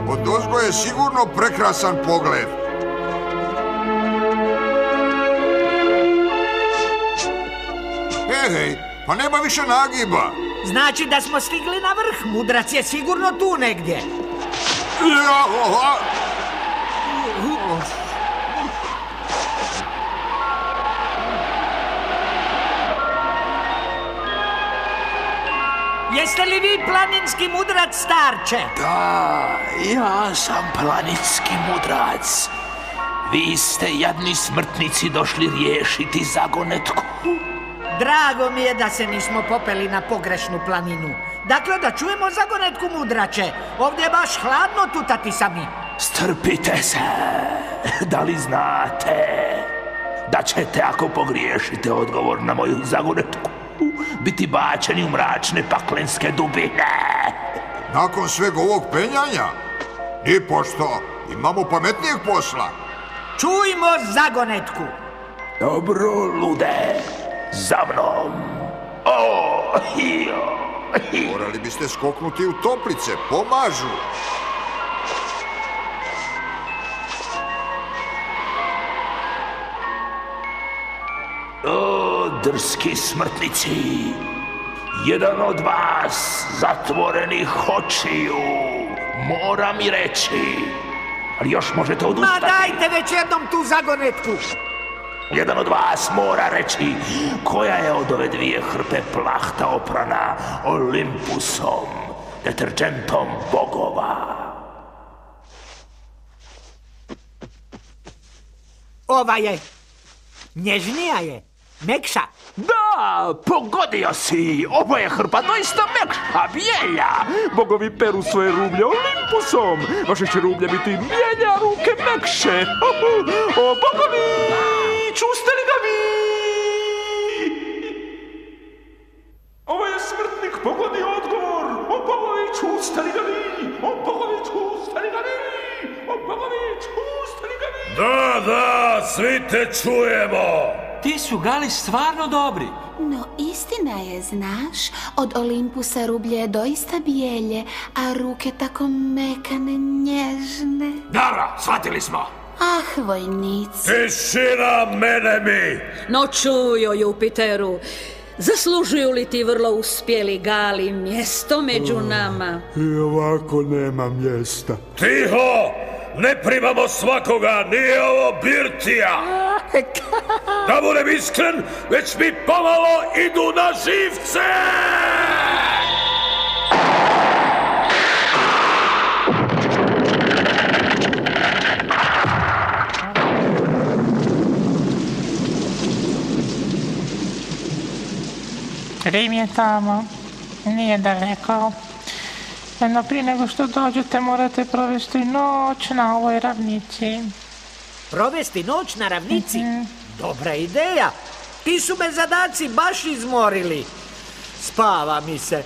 D: Odozgo je sigurno prekrasan pogled. Hej, pa nema više nagiba.
E: Znači da smo stigli na vrh. Mudrac je sigurno tu negdje. Jeste li vi planinski mudrac, starče?
S: Da, ja sam planinski mudrac. Vi ste jadni smrtnici došli riješiti zagonetku.
E: Drago mi je da se nismo popeli na pogrešnu planinu. Dakle, da čujemo zagonetku, mudrače. Ovdje je baš hladno tutati sami.
S: Strpite se. Da li znate da ćete, ako pogriješite odgovor na moju zagonetku, biti bačeni u mračne paklenske dubine?
D: Nakon sveg ovog penjanja? Nipošto, imamo pametnijeg posla.
E: Čujmo zagonetku.
S: Dobro, lude, za mnom.
D: Morali biste skoknuti u toplice, pomažu.
S: O, drski smrtnici, jedan od vas zatvorenih očiju mora mi reći, ali još možete odustati.
E: Ma dajte već jednom tu zagonetku.
S: Jedan od vas mora reći koja je od ove dvije hrpe plahta oprana Olympusom, deterđentom bogova.
E: Ova je. Nježnija je. Mekša.
S: Da, pogodio si. Ovo je hrpa doista mekša, bijelja. Bogovi peru svoje rublje Olympusom. Vaše će rublje biti bijelja, ruke mekše. O, bogovi, čuste li ga vi?
H: Ovo je smrtnik pogodio odgovor. O, bogovi, čuste li ga vi? O, bogovi, čuste li ga vi? O, bogovi, čuste li ga vi?
T: Da, svi te čujemo.
P: Ti su, Gali, stvarno dobri.
U: No, istina je, znaš, od Olympusa rublje je doista bijelje, a ruke tako mekane, nježne.
T: Dobro, shvatili smo.
U: Ah, vojnici.
T: Tišina, mene mi.
C: No čuj, o Jupiteru, zaslužuju li ti vrlo uspjeli Gali mjesto među nama?
I: I ovako nema mjesta.
T: Tiho! Ne primamo svakoga, nije ovo birtija. Da budem iskren, već mi pomalo idu na živce!
K: Rim je tamo, nije daleko. No prije nego što dođete morate provesti noć na ovoj ravnici.
E: Provesti noć na ravnici? Dobra ideja. Ti su me zadaci baš izmorili. Spava mi se.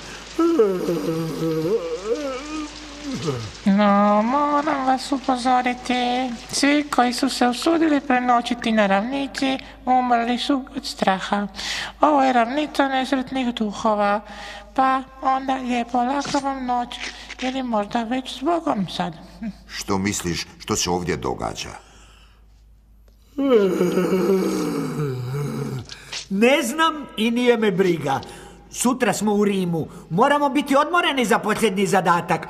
K: No, moram vas upozoriti. Svi koji su se usudili prenoćiti na ravnici umrli su od straha. Ovo je ravnica nesretnih duhova. Pa onda lijepo laka vam noć. Ili možda već s Bogom sad.
D: Što misliš što se ovdje događa?
E: Ne znam i nije me briga. Sutra smo u Rimu. Moramo biti odmoreni za posljednji zadatak.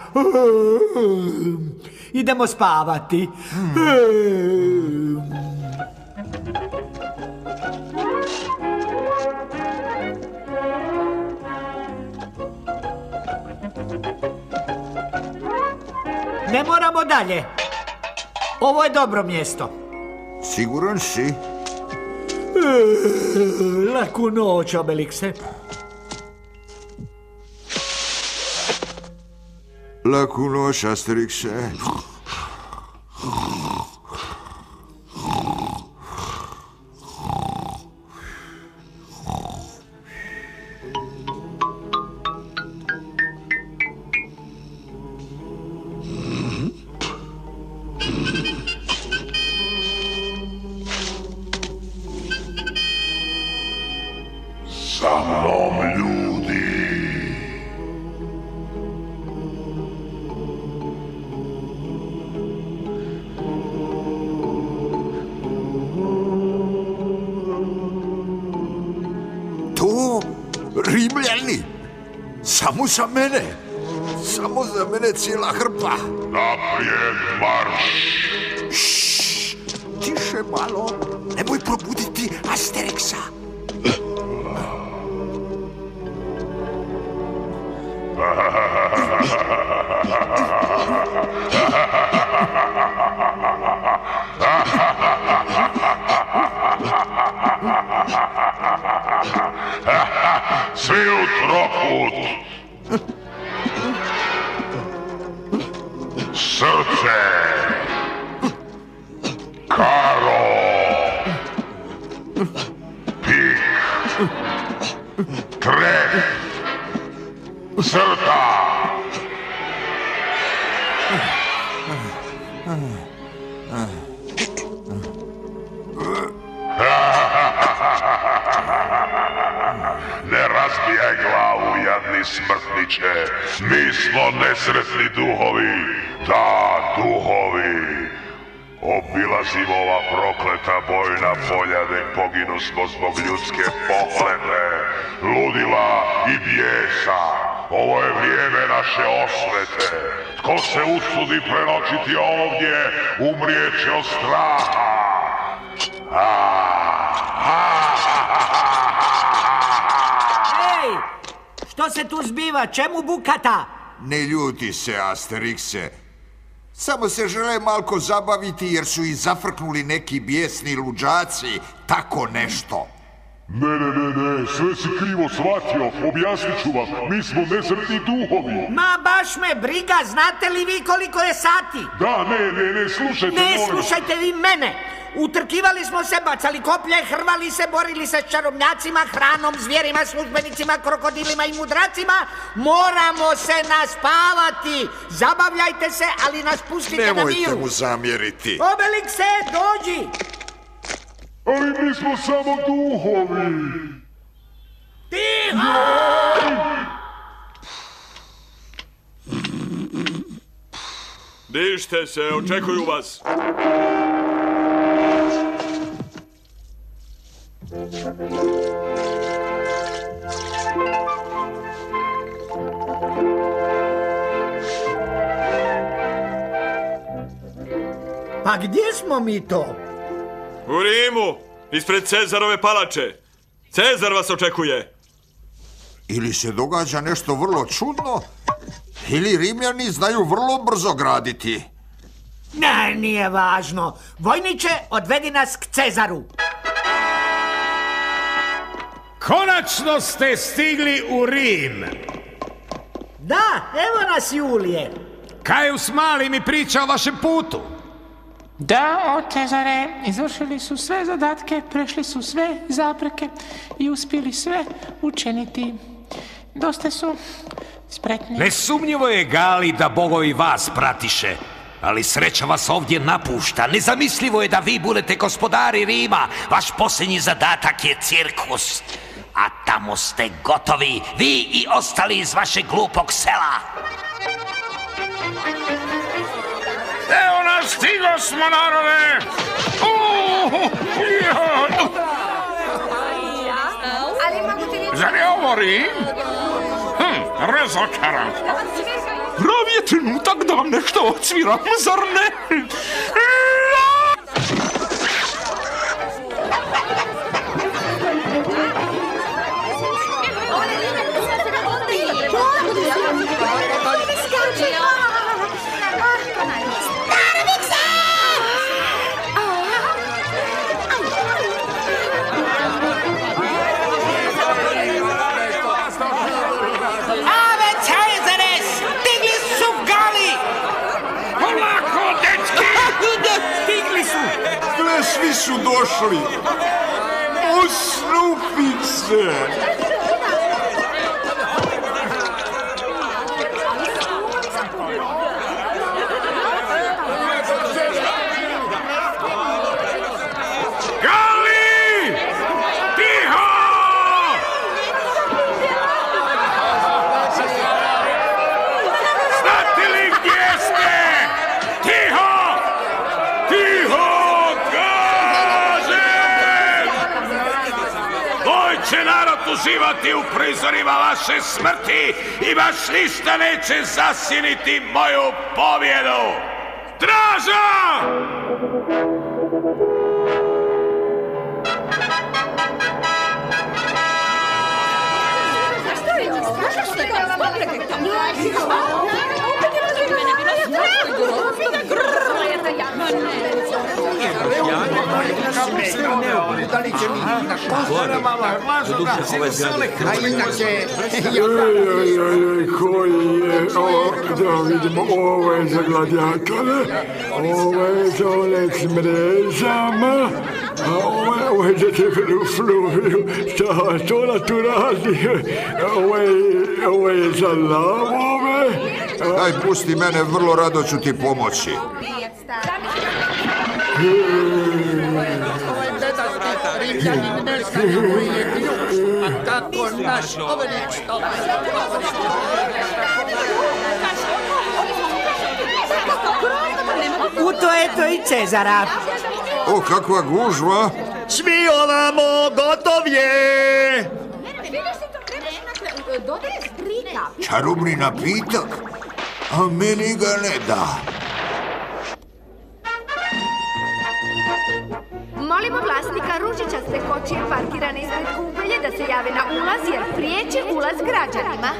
E: Idemo spavati. Ne moramo dalje. Ovo je dobro mjesto.
D: Siguran si?
E: Laku noć, Obelixe.
D: Laku noć, Asterixe.
T: Sa mnom, ljudi.
D: To? Rimljani? Samo za mene. Samo za mene cijela hrpa.
B: Naprijed marš!
D: Ššš, tiše malo. Nemoj probuditi Asteriksa.
B: Svi u trokut! Srce! Karo! Pik! Tref! Crta! Ne razbijaj glavu, jadni smrtniče. Mi smo nesretni duhovi. Da, duhovi. Obilazimo ova prokleta bojna polja, nek poginu smo zbog ljudske pohlepe, ludila i bijesa. Ovo je vrijeme naše osvete. Tko se usudi prenoćiti ovdje, umrijeće od straha.
E: Ej, što se tu zbiva? Čemu bukata?
D: Ne ljuti se, Asterikse. Samo se žele malko zabaviti jer su ih zafrknuli neki bijesni luđaci, tako nešto.
B: Ne, sve si krivo shvatio, objasnit ću vam, mi smo nesretni duhovi.
E: Ma baš me briga, znate li vi koliko je sati?
B: Da, ne, slušajte.
E: Ne, slušajte vi mene. Utrkivali smo se, bacali koplje, hrvali se, borili se s čarobnjacima, hranom, zvijerima, službenicima, krokodilima i mudracima. Moramo se naspavati. Zabavljajte se, ali nas pustite na miru.
D: Nemojte mu zamjeriti.
E: Obelixe, dođi!
B: Ali mi smo samo duhovi.
E: Tiho!
G: Dište se, očekuju vas.
E: Pa gdje smo mi to?
G: U Rimu, ispred Cezarove palače. Cezar vas očekuje.
D: Ili se događa nešto vrlo čudno, ili Rimljani znaju vrlo brzo graditi.
E: Ne, nije važno. Vojniče, odvedi nas k Cezaru.
J: Konačno ste stigli u Rim.
E: Da, evo nas Julije.
J: Kajus Mali mi priča o vašem putu.
K: Da, o Cezare, izvršili su sve zadatke, prešli su sve zapreke i uspjeli sve učiniti. Dosta su spretni.
A: Nesumnjivo je, Gali, da bogovi vas pratiše, ali sreća vas ovdje napušta. Nezamislivo je da vi budete gospodari Rima. Vaš posljednji zadatak je cirkus. A tamo ste gotovi, vi i ostali iz vašeg glupog sela.
B: Evo nas, stigo smo, narode! Zar je ovo Rim? Razočaran.
H: Pravi je trenutak da vam nešto odsviram, zar ne?
D: Svi su došli. Osnupit se.
B: Gali! Tiho! Znate li gdje ste? Tiho! Tiho! Dođite
T: će narod uživati u prizorima vaše smrti i baš ništa neće zasjeniti moju pobjedu. Draža!
I: Da vidimo, ovo je za gladiatore, ovo je za one s mrežama, a ovo je za tebelu Fluviju. Šta ona tu radi? Ovo je za lavove.
D: Daj, pusti mene, vrlo rado ću ti pomoći.
E: U to eto i Cezara.
D: O, kakva gužva.
F: Svi ovamo, gotov je!
D: Čarobni napitak, a meni ga ne da.
R: Molimo vlasnika ružičaste kočije parkirane ispred kupelje da se jave na ulaz jer priječi ulaz građanima.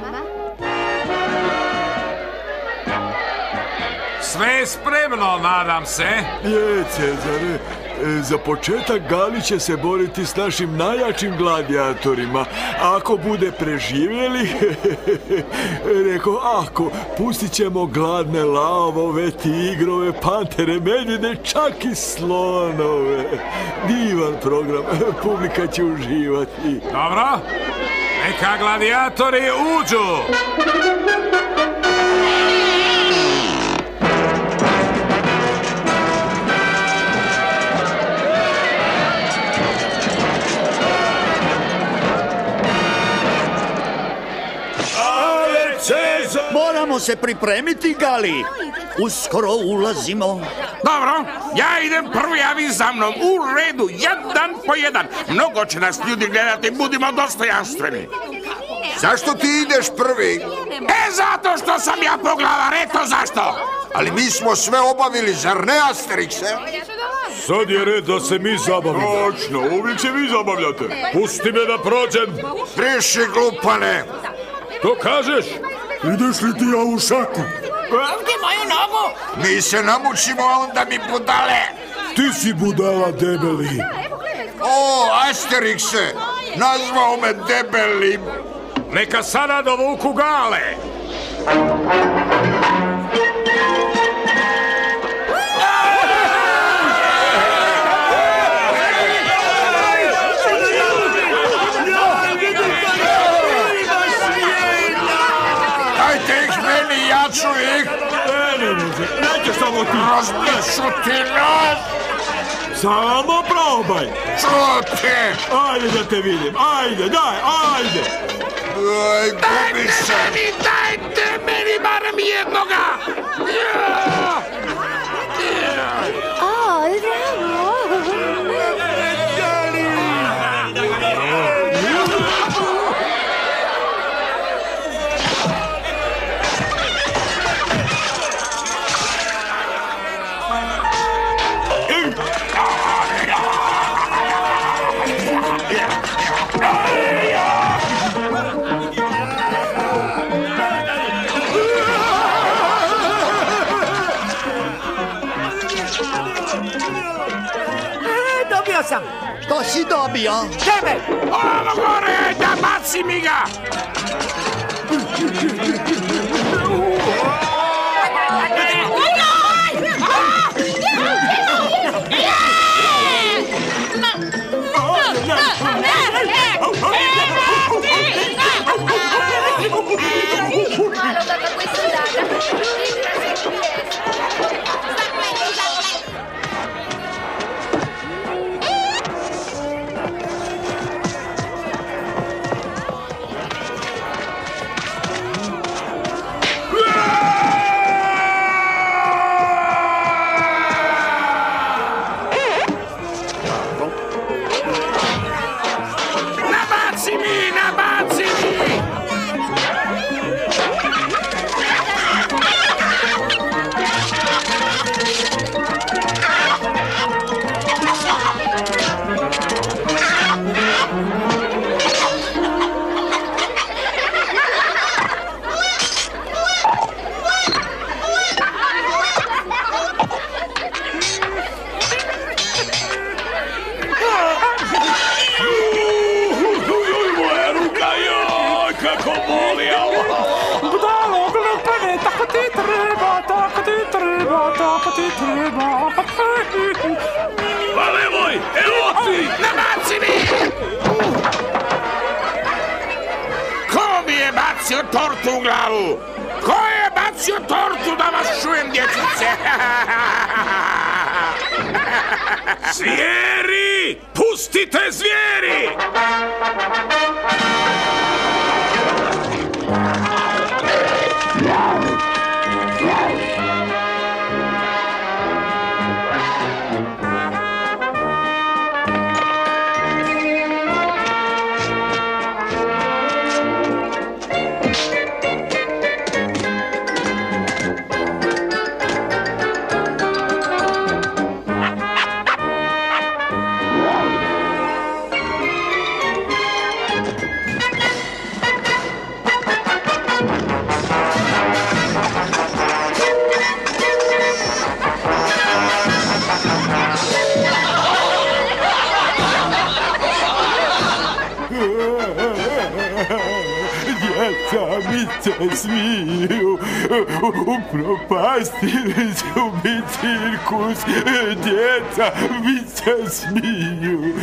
J: Sve je spremno, nadam se.
I: Je, Cezare. Za početak Gali će se boriti s našim najjačim gladijatorima. Ako bude preživjeli, pustit ćemo gladne lavove, tigrove, pantere, medvjede, čak i slonove. Divan program, publika će uživati.
J: Dobro, neka gladijatori uđu.
F: Moramo se pripremiti, Gali. Uskoro ulazimo.
T: Dobro, ja idem prvi, a vi za mnom. U redu, jedan po jedan. Mnogo će nas ljudi gledati, budimo dostojanstveni.
D: Zašto ti ideš prvi?
T: Zato što sam ja poglavar, eto zašto.
D: Ali mi smo sve obavili, zar ne, Asterikse?
T: Sad je red da se mi zabavimo.
I: Točno, uvijek se vi zabavljate. Pusti me da prođem.
D: Priši, glupane.
I: To kažeš? Ideš li ti ja u šaku?
E: Gdje moju nogu?
D: Mi se namučimo, a onda mi budale.
I: Ti si budala, debeli.
D: O, Asterikse, nazvao me debelim.
T: Neka sada dovuku Gale.
D: Ću ih!
I: Nećeš samo ti!
D: Razbiću ti nos!
I: Samo probaj!
D: Čuti!
I: Ajde da te vidim, ajde, daj, ajde!
D: Aj, gubi se!
T: Dajte meni barem jednoga!
R: O, bravo!
E: Dobio sam!
F: Što si dobio?
E: Tebe!
T: Ovo gore, da baci mi ga!
J: Galija.
S: Budalo, glupane, tako ti treba, tako ti treba, tako ti treba.
T: Pa nemoj, evo ti!
N: Nabaci mi! Ko mi je bacio tortu u glavu? Ko je bacio tortu da vas čujem, dječice?
T: Zvijeri! Pustite zvijeri!
I: Djeca mi se smiju, upropastili su mi cirkus, djeca mi se smiju.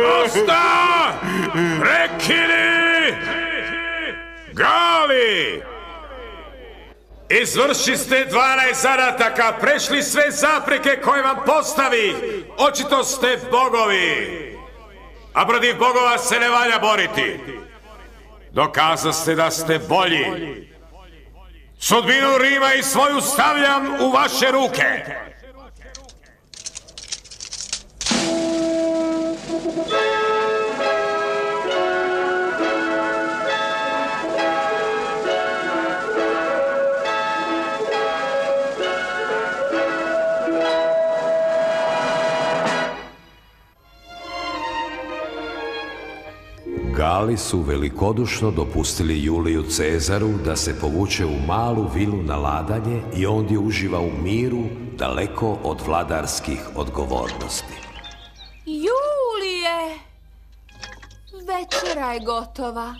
J: Dosta! Prekini! Gali! Izvršiste 12 zadataka, prešli sve zapreke koje vam postavi. Očito ste bogovi. A protiv bogova se ne valja boriti. Dokazaste da ste bolji. Sudbinu Rima i svoju stavljam u vaše ruke.
A: Gali su velikodušno dopustili Juliju Cezaru da se povuče u malu vilu na ladanje i ondje uživa u miru daleko od vladarskih odgovornosti.
L: Julije, večera je gotova.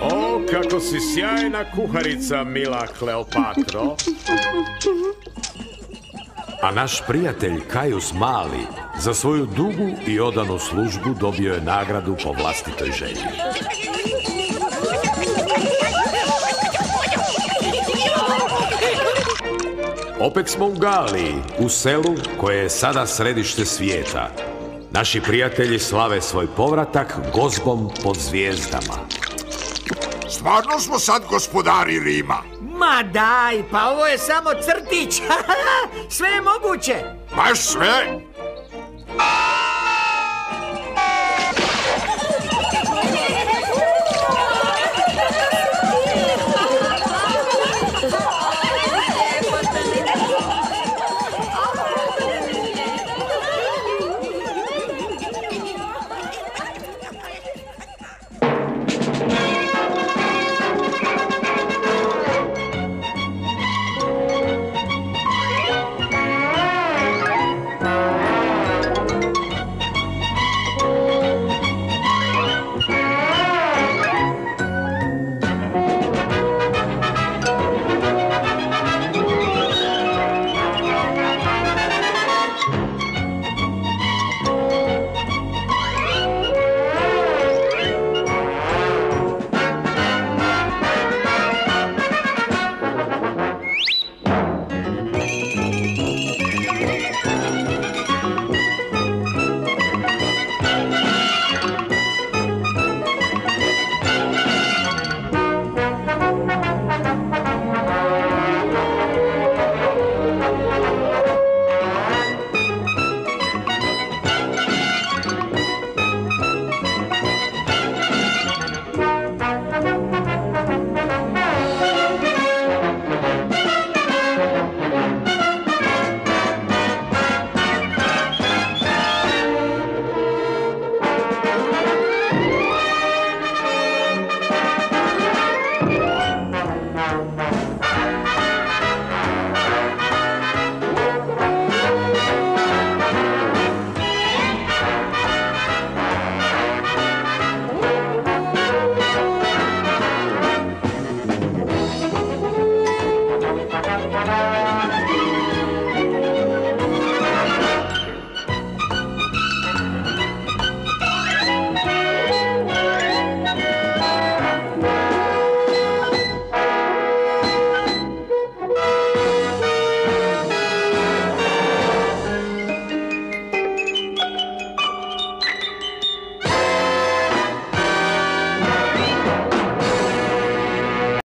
J: O, kako si sjajna kuharica, mila Kleopatro.
A: A naš prijatelj Kajus Mali za svoju dugu i odanu službu dobio je nagradu po vlastitoj želji. Opet smo u Galiji, u selu koje je sada središte svijeta. Naši prijatelji slave svoj povratak gozbom pod zvijezdama.
D: Stvarno smo sad gospodari Rima.
E: Ma daj, pa ovo je samo crtić. Sve je moguće.
D: Baš sve?